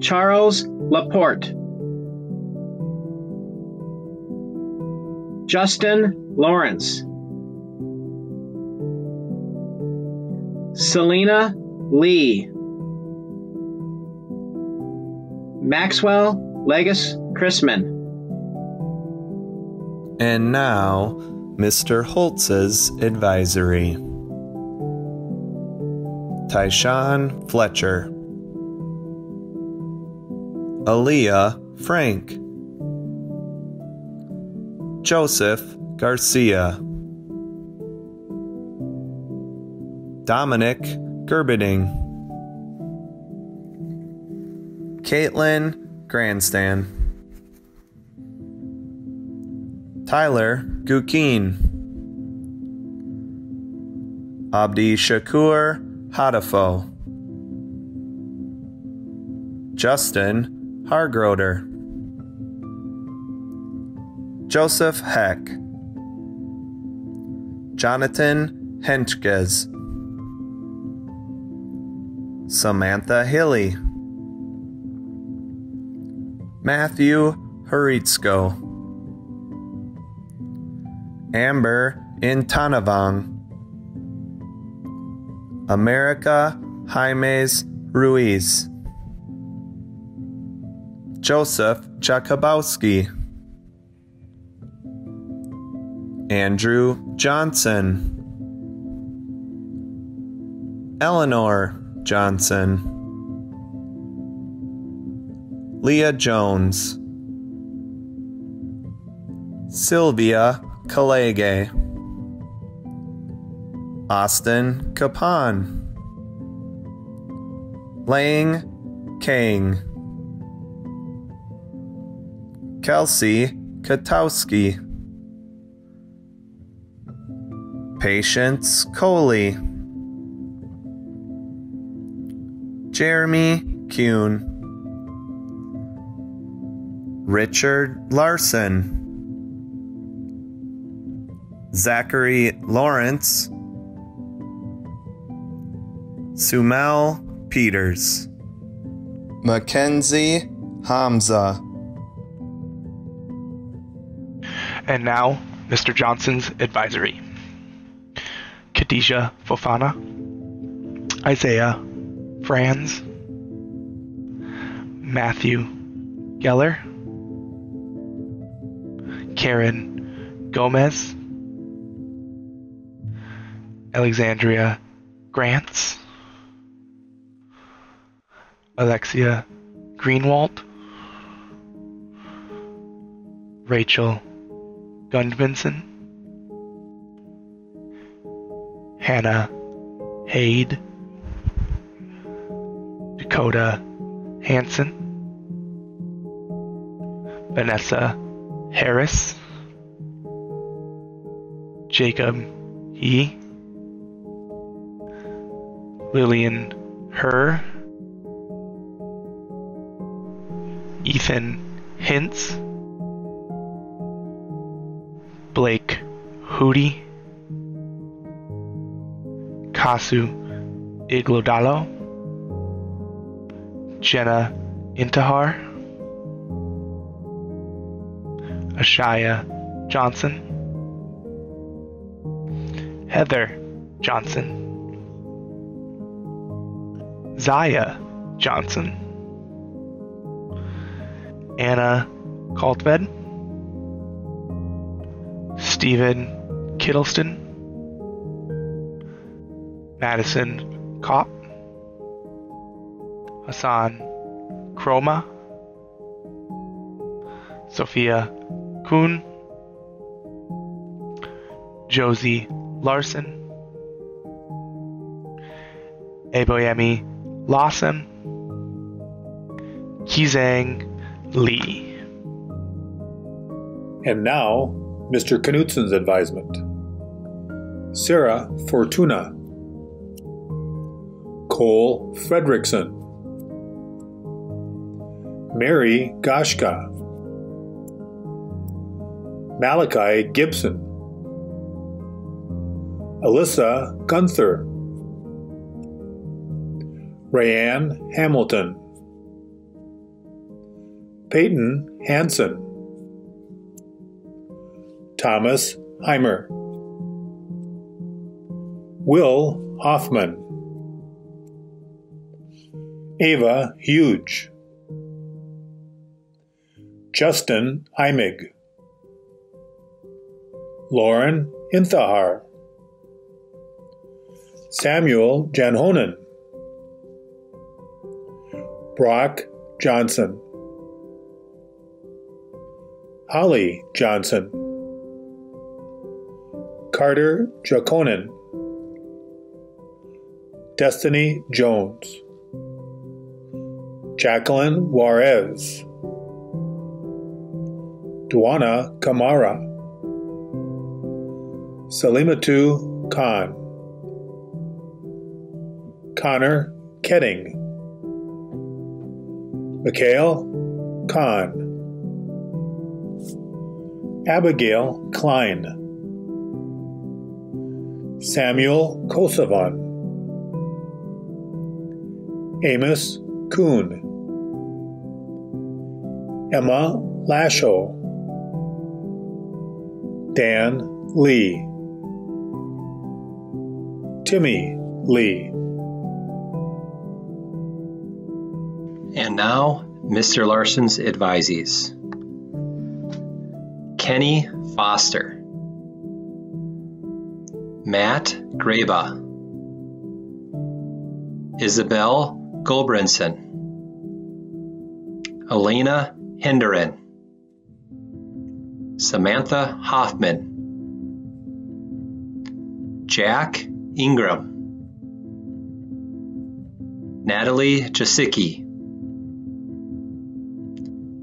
Charles Laporte, Justin Lawrence, Selena Lee, Maxwell Legis Chrisman. And now, Mr. Holtz's advisory. Tyshawn Fletcher, Aaliyah Frank, Joseph Garcia, Dominic Gerberding, Caitlin Grandstand, Tyler Gukin, Abdi Shakur Hadafo, Justin Hargroder, Joseph Heck, Jonathan Henschkes, Samantha Hilly, Matthew Huritzko, Amber Intanavong, America Jaimes Ruiz, Joseph Jakubowski, Andrew Johnson, Eleanor Johnson, Leah Jones, Sylvia Kalege, Austin Kapan, Lang Kang, Kelsey Katowski, Patience Coley, Jeremy Kuhn, Richard Larson, Zachary Lawrence, Sumel Peters, Mackenzie Hamza. And now, Mr. Johnson's advisory. Khadijah Fofana, Isaiah Franz, Matthew Geller, Karen Gomez, Alexandria Grants, Alexia Greenwald, Rachel Gundvinson, Hannah Hade, Dakota Hanson, Vanessa Harris, Jacob He, Lillian Herr, Ethan Hintz, Blake Hootie, Kasu Iglodalo, Jenna Intihar, Ashaya Johnson, Heather Johnson, Zaya Johnson, Anna Kaltved, Stephen Kittleston, Madison Kopp, Hassan Kroma, Sophia Kuhn, Josie Larson, Eboyemi Lawson, Kizang Lee. And now, Mr. Knutson's advisement. Sarah Fortuna, Cole Fredrickson, Mary Gashka, Malachi Gibson, Alyssa Gunther, Rayanne Hamilton, Peyton Hansen, Thomas Heimer, Will Hoffman, Ava Huge, Justin Imig, Lauren Inthahar, Samuel Janhonen, Brock Johnson, Holly Johnson, Carter Jaconin, Destiny Jones, Jacqueline Juarez, Duana Kamara, Salimatu Khan, Connor Ketting, Mikhail Khan, Abigail Klein, Samuel Kosovan, Amos Kuhn, Emma Lasho, Dan Lee, Timmy Lee. And now, Mr. Larson's advisees. Kenny Foster, Matt Graba, Isabel Gulbranson, Elena Hinderin, Samantha Hoffman, Jack Ingram, Natalie Jasicki,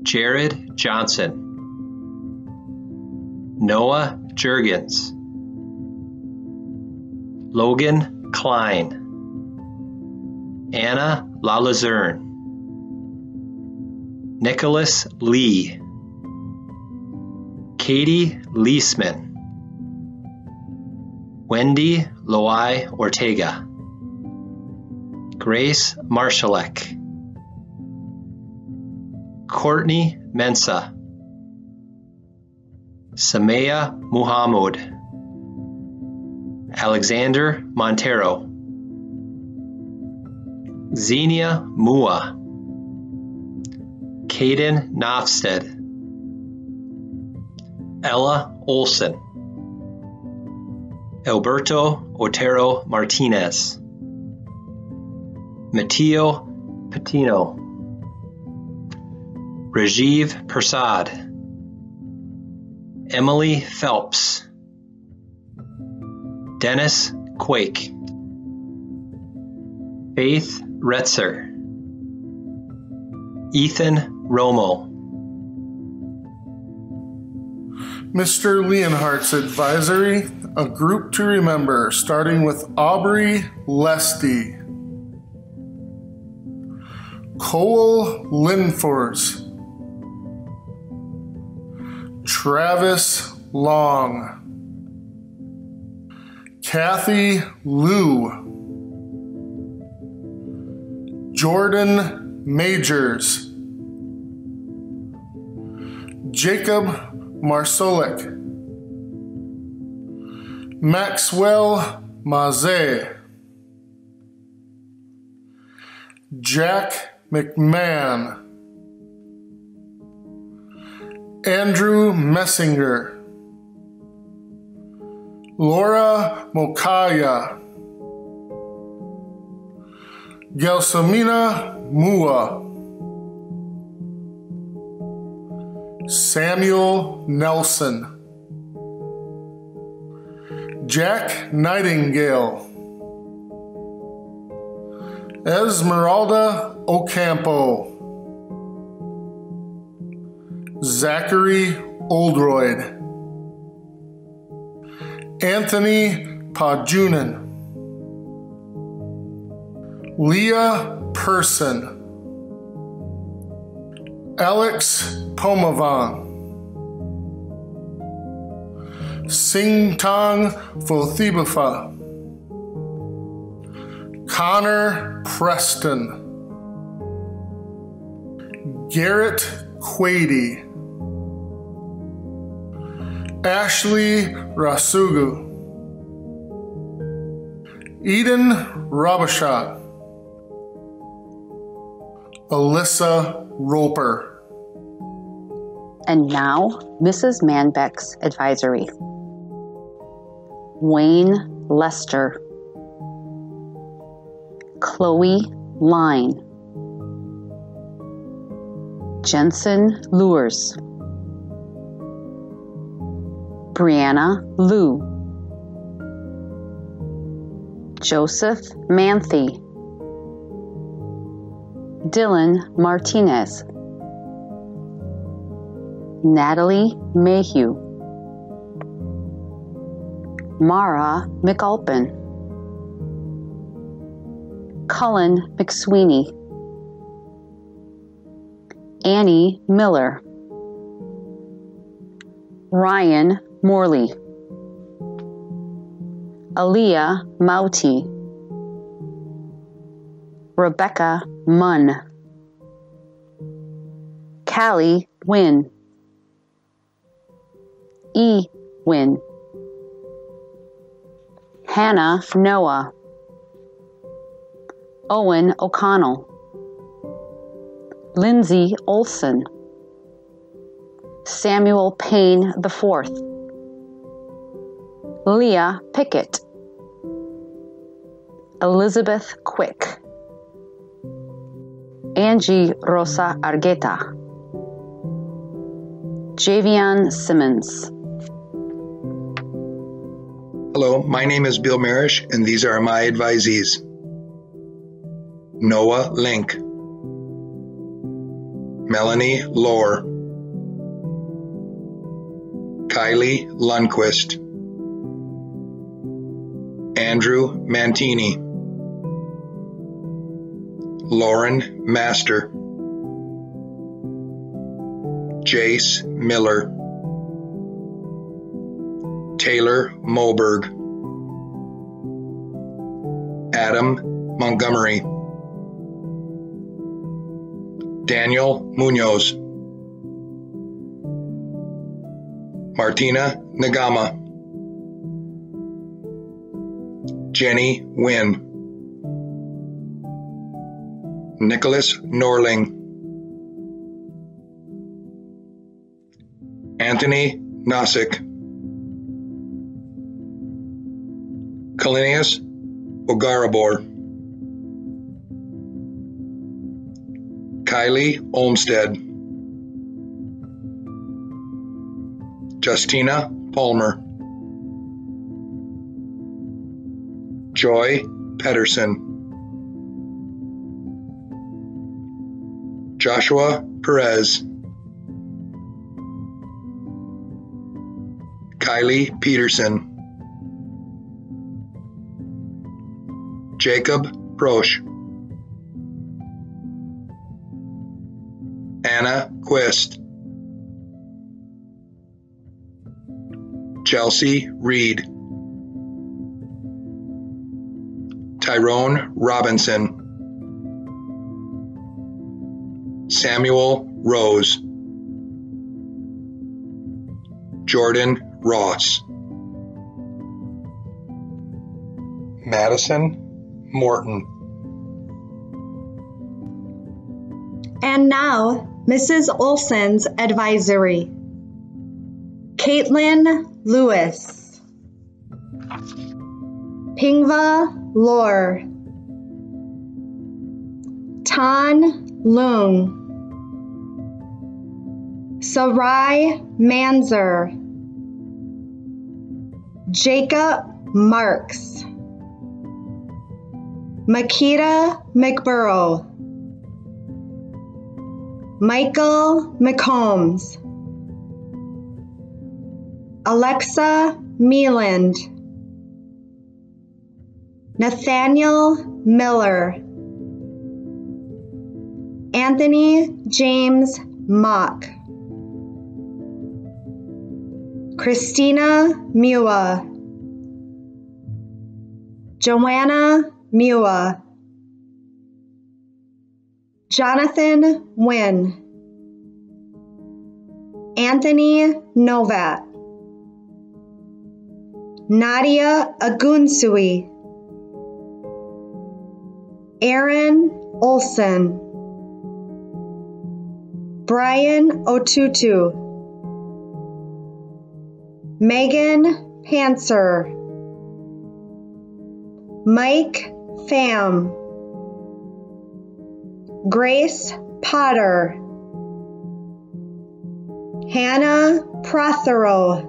Jared Johnson, Noah Jurgens, Logan Klein, Anna Lalazerne, Nicholas Lee, Katie Leisman, Wendy Loai Ortega, Grace Marshallek, Courtney Mensa, Samaya Muhammad, Alexander Montero, Xenia Mua, Caden Knofsted, Ella Olson, Alberto Otero Martinez, Matteo Patino, Rajiv Prasad, Emily Phelps, Dennis Quake, Faith Retzer, Ethan Romo, Mr. Leonhardt's advisory, a group to remember, starting with Aubrey Lesty, Cole Linfors, Travis Long, Kathy Liu, Jordan Majors, Jacob Marsolik, Maxwell Maze, Jack McMahon, Andrew Messinger, Laura Mokaya, Gelsamina Mua, Samuel Nelson, Jack Nightingale, Esmeralda Ocampo, Zachary Oldroyd, Anthony Pajunen, Leah Person, Alex Pomavan, Singtong Fothibafa, Connor Preston, Garrett Quady, Ashley Rasugu, Eden Rabashat, Alyssa Roper. And now, Mrs. Manbeck's advisory. Wayne Lester, Chloe Line, Jensen Lures, Brianna Liu, Joseph Manthe, Dylan Martinez, Natalie Mayhew, Mara McAlpin, Cullen McSweeney, Annie Miller, Ryan Morley, Aaliyah Mauti, Rebecca Munn, Callie Wynn, E. Wynn, Hannah Noah, Owen O'Connell, Lindsay Olson, Samuel Payne IV, Leah Pickett, Elizabeth Quick, Angie Rosa Argueta, Javion Simmons. Hello, my name is Bill Marish, and these are my advisees. Noah Link, Melanie Lohr, Kylie Lundquist, Andrew Mantini, Lauren Master, Jace Miller, Taylor Moberg, Adam Montgomery, Daniel Munoz, Martina Nagama, Jenny Wynn, Nicholas Norling, Anthony Nosik, Kalinius Ogarabor, Kylie Olmsted, Justina Palmer, Joy Pedersen, Joshua Perez, Kylie Peterson, Jacob Prosch, Anna Quist, Chelsea Reed, Tyrone Robinson, Samuel Rose, Jordan Ross, Madison Morton. And now, Mrs. Olson's advisory. Caitlin Lewis, Pingva Lor, Tan Lung, Sarai Manzer, Jacob Marks, Makita McBurrow, Michael McCombs, Alexa Mealand, Nathaniel Miller, Anthony James Mock, Christina Mua, Joanna Mua, Jonathan Wynn, Anthony Novat, Nadia Agunsui, Aaron Olson, Brian Otutu, Megan Panzer, Mike Pham, Grace Potter, Hannah Prothero,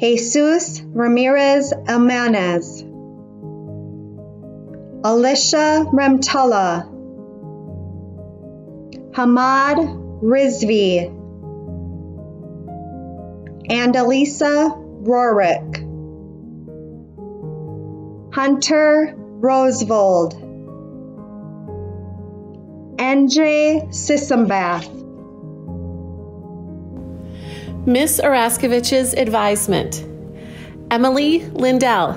Jesus Ramirez Almanez, Alicia Remtullah, Hamad Rizvi, Andalisa Rorick, Hunter Rosevold, NJ Sissambath. Miss Oraskovich's advisement. Emily Lindell,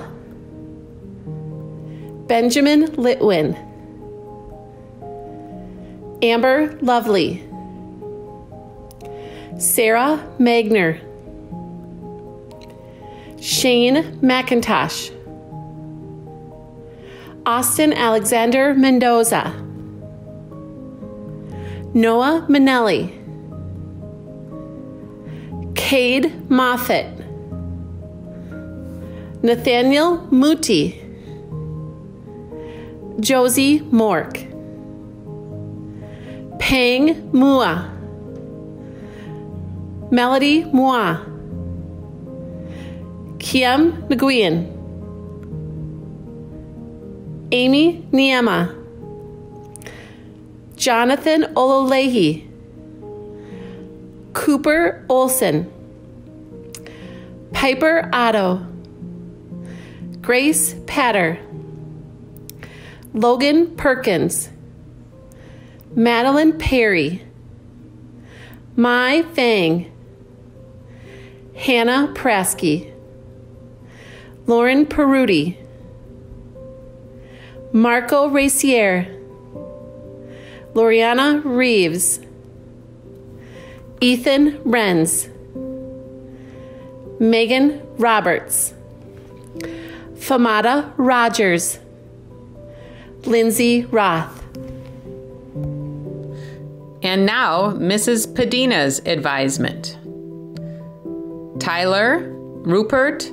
Benjamin Litwin, Amber Lovely, Sarah Magner, Shane McIntosh, Austin Alexander Mendoza, Noah Manelli, Cade Moffett, Nathaniel Muti, Josie Mork, Pang Mua, Melody Mua, Kiem Nguyen, Amy Niema, Jonathan Ololehi, Cooper Olson, Piper Otto, Grace Patter, Logan Perkins, Madeline Perry, Mai Fang, Hannah Prasky, Lauren Peruti, Marco Raciere, Loriana Reeves, Ethan Renz, Megan Roberts, Famada Rogers, Lindsay Roth. And now, Mrs. Padina's advisement. Tyler Rupert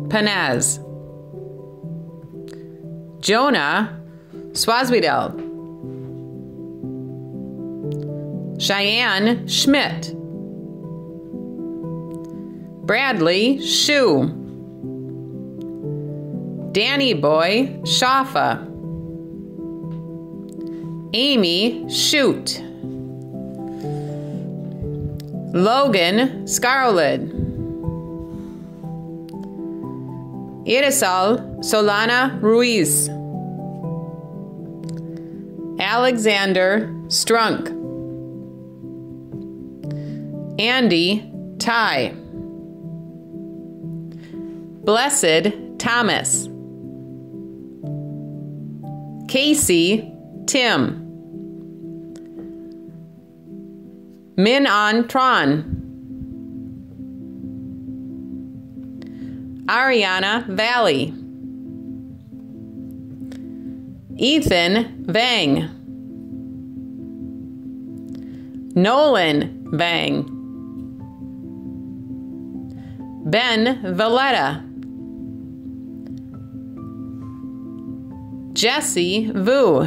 Panaz, Jonah Swazwedel, Cheyenne Schmidt, Bradley Shu, Danny Boy Shafa, Amy Shoot, Logan Scarlett, Irisal Solana Ruiz, Alexander Strunk, Andy Ty, Blessed Thomas, Casey Tim, Min An Tron, Ariana Valley, Ethan Vang, Nolan Vang, Ben Valletta, Jesse Vu,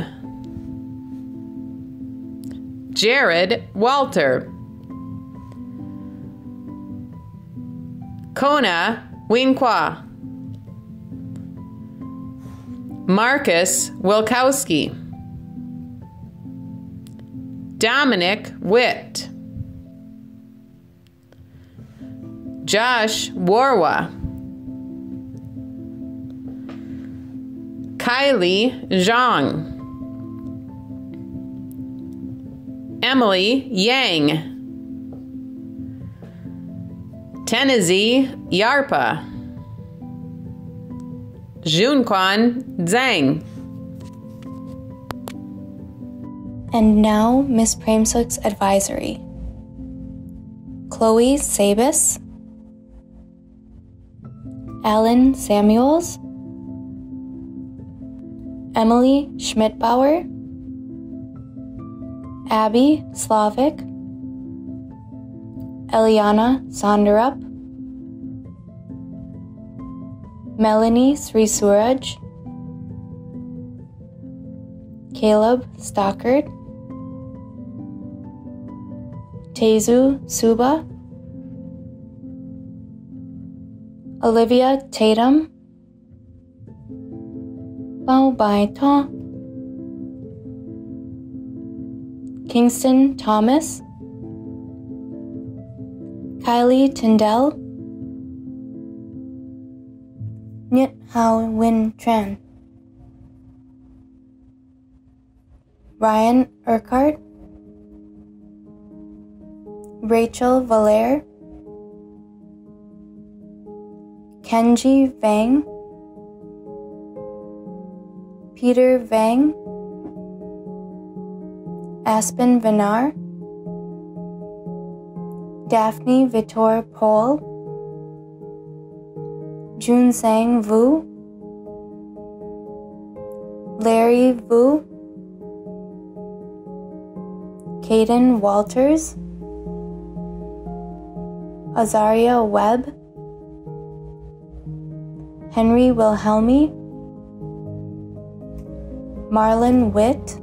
Jared Walter, Kona Winqua, Marcus Wilkowski, Dominic Witt, Josh Warwa, Kylie Zhang, Emily Yang, Tennessee Yarpa, Junquan Zhang. And now Miss Pramsuk's advisory. Chloe Sabis, Alan Samuels, Emily Schmidbauer, Abby Slavic, Eliana Sonderup, Melanie Srisuraj, Caleb Stockard, Tezu Suba, Olivia Tatum, Bao Bai Ta, Kingston Thomas, Kylie Tyndall, Nyet Hao Win Tran, Ryan Urquhart, Rachel Valaire, Kenji Vang, Peter Vang, Aspen Vinar, Daphne Vitor Pol, Jun Sang Vu, Larry Vu, Caden Walters, Azaria Webb, Henry Wilhelmi, Marlon Witt,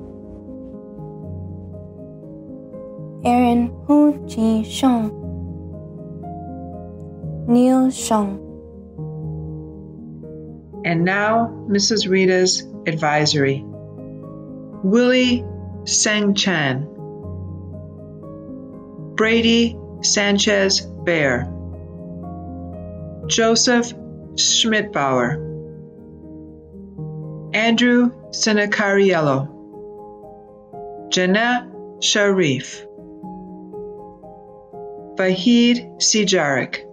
Aaron Hu Ji Sheng, Neil Sheng. And now, Mrs. Rita's advisory. Willie Seng Chan, Brady Sanchez Bear, Joseph Schmidbauer, Andrew Sinacariello, Jannah Sharif, Vahid Sijarik,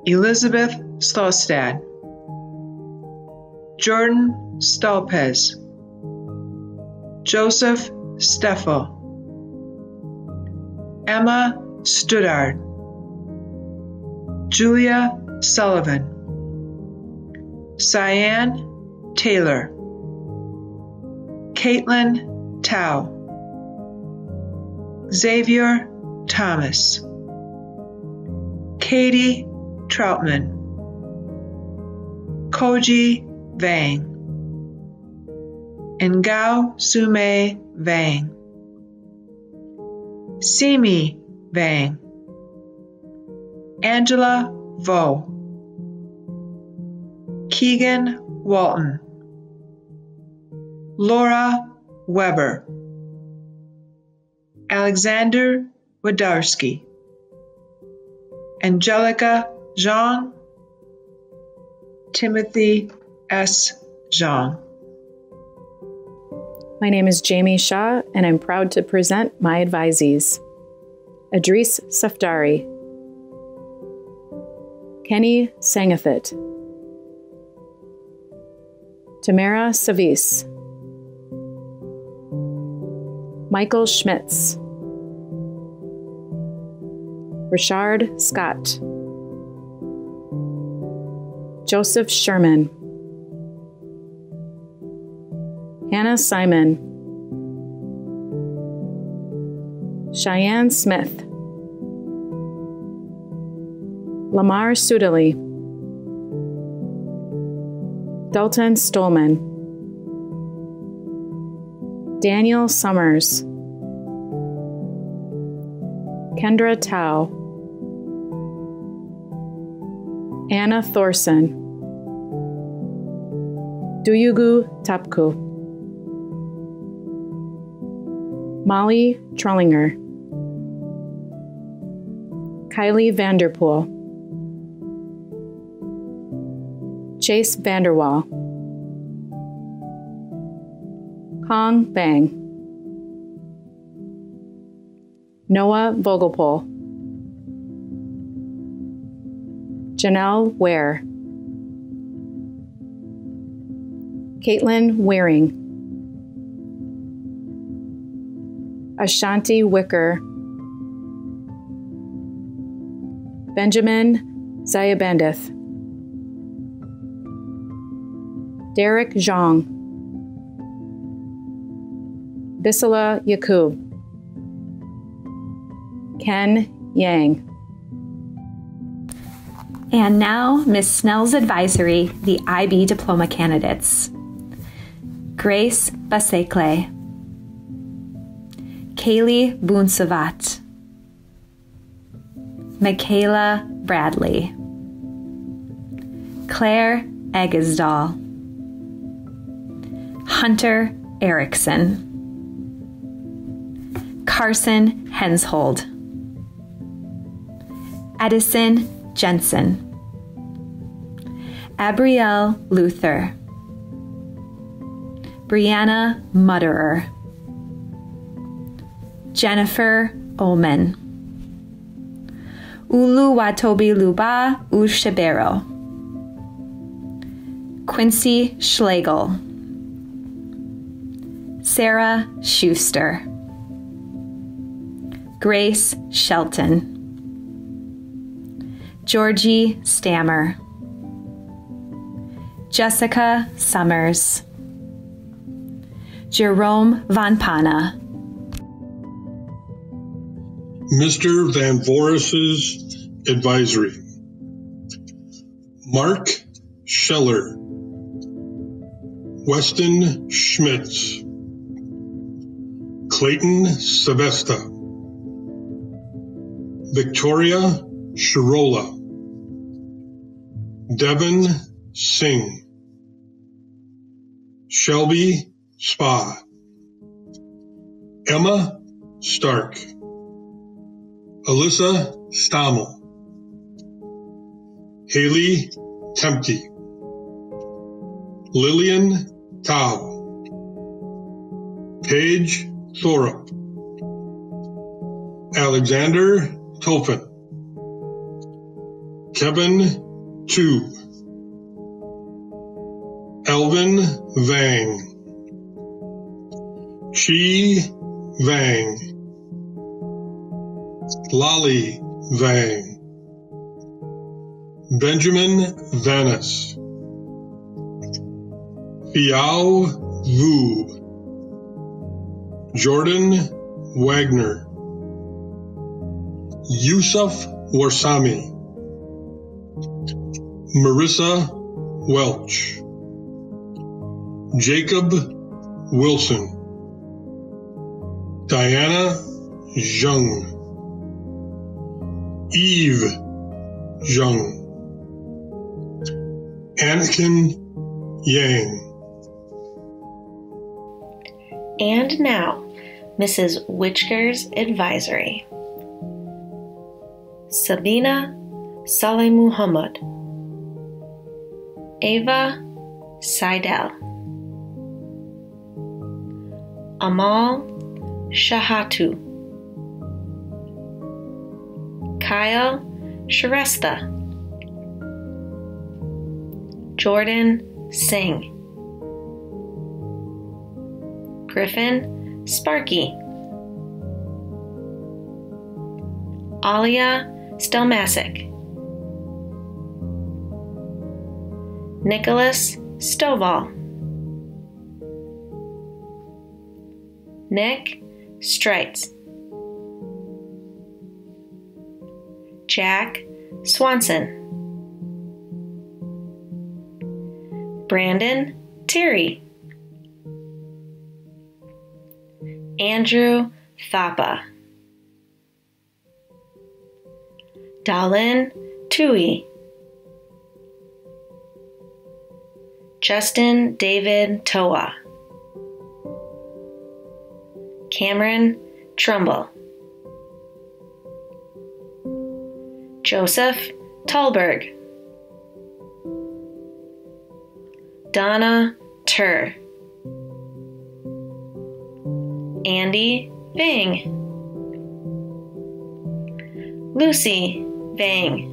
Elizabeth Slostad, Jordan Stolpez, Joseph Steffel, Emma Studard, Julia Sullivan, Cyan Taylor, Caitlin Tao, Xavier Thomas, Katie Troutman, Koji Vang, Ngao Sume Vang, Simi Vang, Angela Vo, Keegan Walton, Laura Weber, Alexander Wadarski, Angelica Zhang, Timothy S. Zhang. My name is Jamie Shaw, and I'm proud to present my advisees. Idris Safdari, Kenny Sangafit, Tamara Savis, Michael Schmitz, Richard Scott, Joseph Sherman, Hannah Simon, Cheyenne Smith, Lamar Sudali, Dalton Stolman, Daniel Summers, Kendra Tao, Anna Thorson, Duyugu Tapku, Molly Trollinger, Kylie Vanderpool, Chase Vanderwall, Kong Bang, Noah Vogelpol, Janelle Ware, Caitlin Waring, Ashanti Wicker, Benjamin Zayabandith, Derek Zhang, Bisala Yakub, Ken Yang. And now, Ms. Snell's advisory, the IB diploma candidates. Grace Basekle, Kaylee Boonsavat, Michaela Bradley, Claire Eggesdahl, Hunter Erickson, Carson Henshold, Edison Jensen, Abrielle Luther, Brianna Mutterer, Jennifer Ullman, Uluwatobi Luba Ushebero, Quincy Schlegel, Sarah Schuster, Grace Shelton, Georgie Stammer, Jessica Summers, Jerome Von Pana, Mr. Van Voris's advisory. Mark Scheller, Weston Schmitz, Clayton Savesta, Victoria Shirola, Devin Singh, Shelby Spa, Emma Stark, Alyssa Stammel, Haley Temke, Lillian Taub, Paige Thorup, Alexander Tofin, Kevin Tu, Elvin Vang, Chi Vang, Lolly Vang, Benjamin Vanis, Fiao Vu, Jordan Wagner, Yusuf Warsami, Marissa Welch, Jacob Wilson, Diana Zheng, Eve Zheng, Anakin Yang. And now, Mrs. Witchker's advisory. Sabina Saleh Muhammad, Ava Seidel, Amal Shahatu, Kyle Shrestha, Jordan Singh, Griffin Sparky, Alia Stelmasic, Nicholas Stovall, Nick Streitz, Jack Swanson, Brandon Terry, Andrew Thapa, Dalin Tui, Justin David Toa, Cameron Trumbull, Joseph Tallberg, Donna Tur, Andy Vang, Lucy Vang,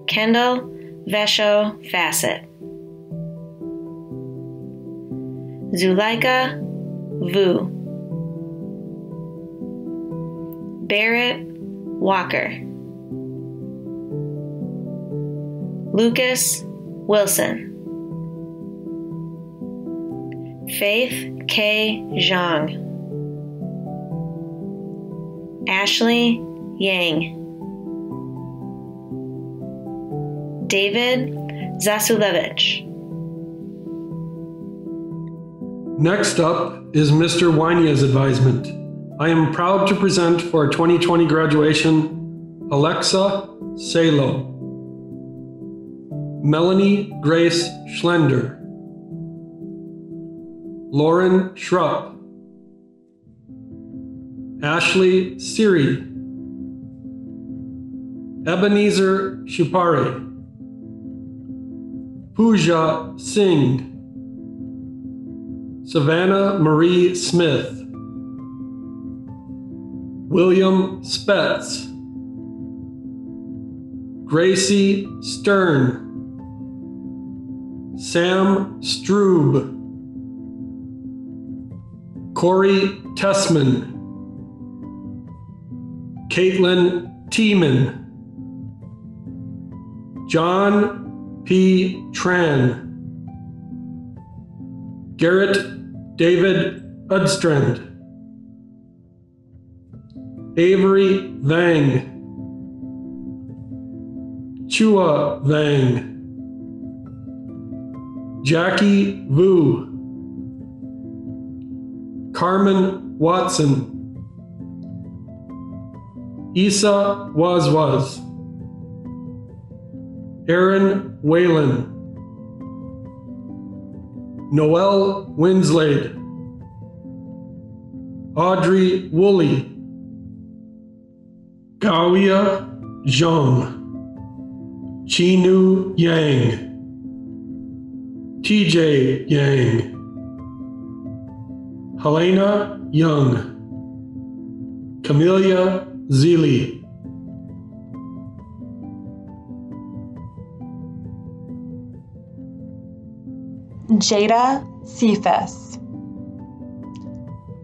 Kendall Vesho Fassett, Zuleika Vu, Barrett Walker, Lucas Wilson, Faith K. Zhang, Ashley Yang, David Zasulevich. Next up is Mr. Winia's advisement. I am proud to present for 2020 graduation Alexa Salo, Melanie Grace Schlender, Lauren Schrupp, Ashley Siri, Ebenezer Shupare, Pooja Singh, Savannah Marie Smith, William Spetz, Gracie Stern, Sam Strube, Corey Tessman, Caitlin Tiemann, John P. Tran, Garrett David Udstrand, Avery Vang, Chua Vang, Jackie Vu, Carmen Watson, Isa Wazwaz, Aaron Whalen, Noel Winslade, Audrey Woolley, Gawia Zhang, Chinu Yang, TJ Yang, Helena Young, Camelia Zeely, Jada Cephas,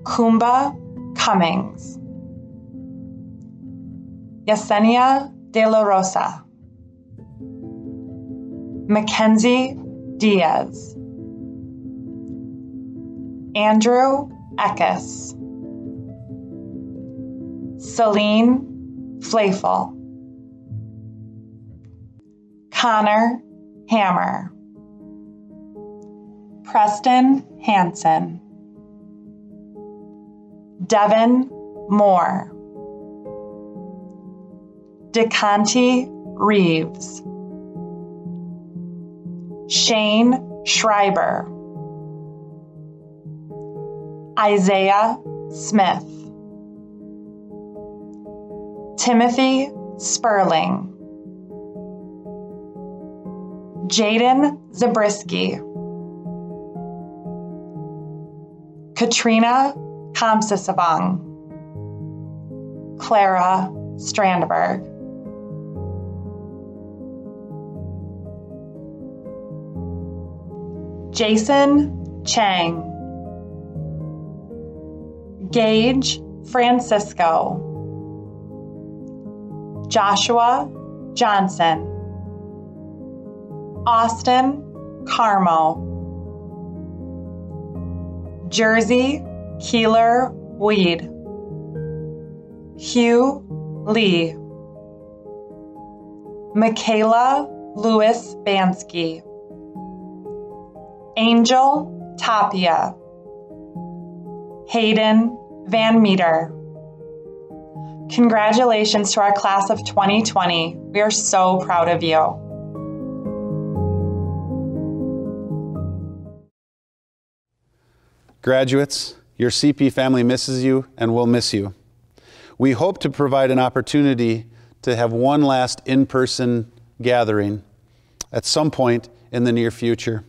Kumba Cummings, Yesenia De La Rosa, Mackenzie Diaz, Andrew Eckes, Celine Flayful, Connor Hammer, Preston Hansen, Devin Moore, DeConti Reeves, Shane Schreiber, Isaiah Smith, Timothy Sperling, Jaden Zabriskie, Katrina Kamsisavong, Clara Strandberg. Jason Chang, Gage Francisco, Joshua Johnson, Austin Carmo, Jersey Keeler Weed, Hugh Lee, Michaela Lewis Bansky, Angel Tapia, Hayden Van Meter. Congratulations to our class of 2020. We are so proud of you. Graduates, your CP family misses you and will miss you. We hope to provide an opportunity to have one last in-person gathering at some point in the near future.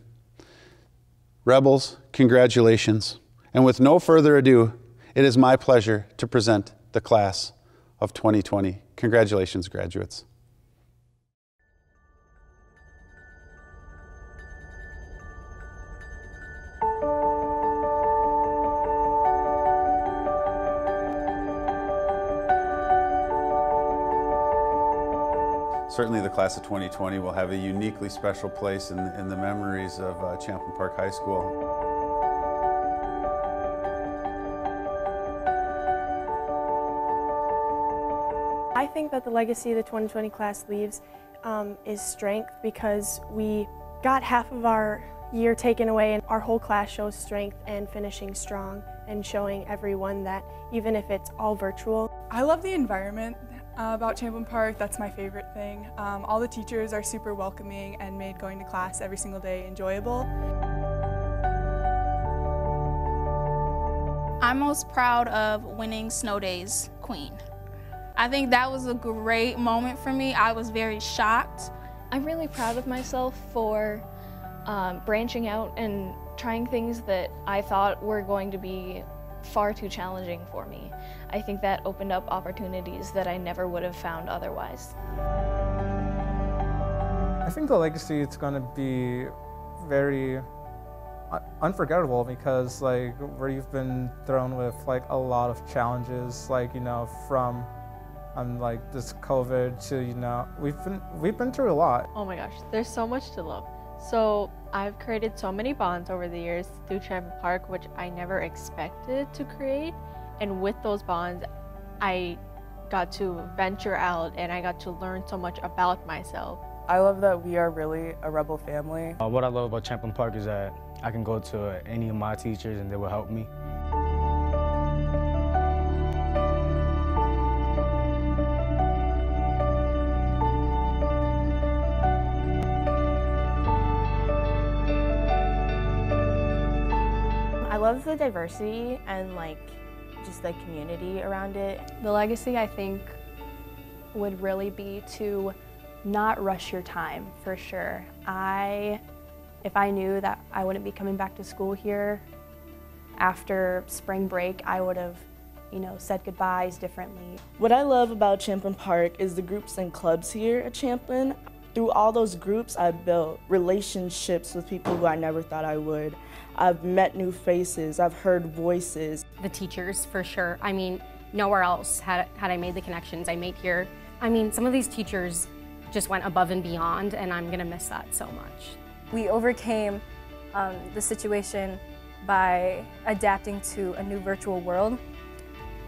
Rebels, congratulations. And with no further ado, it is my pleasure to present the class of 2020. Congratulations, graduates. Certainly the class of 2020 will have a uniquely special place in the memories of Champlin Park High School. I think that the legacy the 2020 class leaves is strength, because we got half of our year taken away and our whole class shows strength and finishing strong and showing everyone that even if it's all virtual. I love the environment about Champlin Park. That's my favorite thing. All the teachers are super welcoming and made going to class every single day enjoyable. I'm most proud of winning Snow Days Queen. I think that was a great moment for me. I was very shocked. I'm really proud of myself for branching out and trying things that I thought were going to be far too challenging for me. I think that opened up opportunities that I never would have found otherwise. I think the legacy is going to be very unforgettable, because like where you've been thrown with like a lot of challenges, like, you know, from like this COVID to, you know, we've been through a lot. Oh my gosh, there's so much to love. So I've created so many bonds over the years through Champlin Park, which I never expected to create. And with those bonds, I got to venture out and I got to learn so much about myself. I love that we are really a rebel family. What I love about Champlin Park is that I can go to any of my teachers and they will help me. I love the diversity and like just the community around it. The legacy, I think, would really be to not rush your time, for sure. If I knew that I wouldn't be coming back to school here after spring break, I would have, you know, said goodbyes differently. What I love about Champlin Park is the groups and clubs here at Champlin. Through all those groups, I've built relationships with people who I never thought I would. I've met new faces, I've heard voices. The teachers, for sure. I mean, nowhere else had I made the connections I made here. I mean, some of these teachers just went above and beyond, and I'm gonna miss that so much. We overcame the situation by adapting to a new virtual world,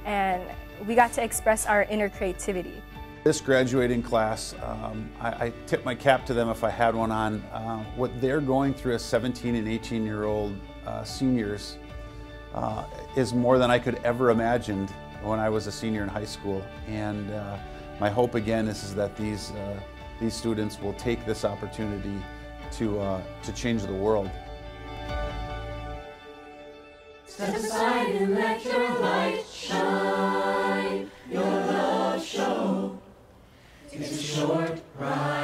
and we got to express our inner creativity. This graduating class, I tip my cap to them if I had one on. What they're going through as 17 and 18-year-old seniors is more than I could ever imagined when I was a senior in high school. And my hope again is that these students will take this opportunity to change the world. Step aside and let your light shine, your love show. It's a short ride.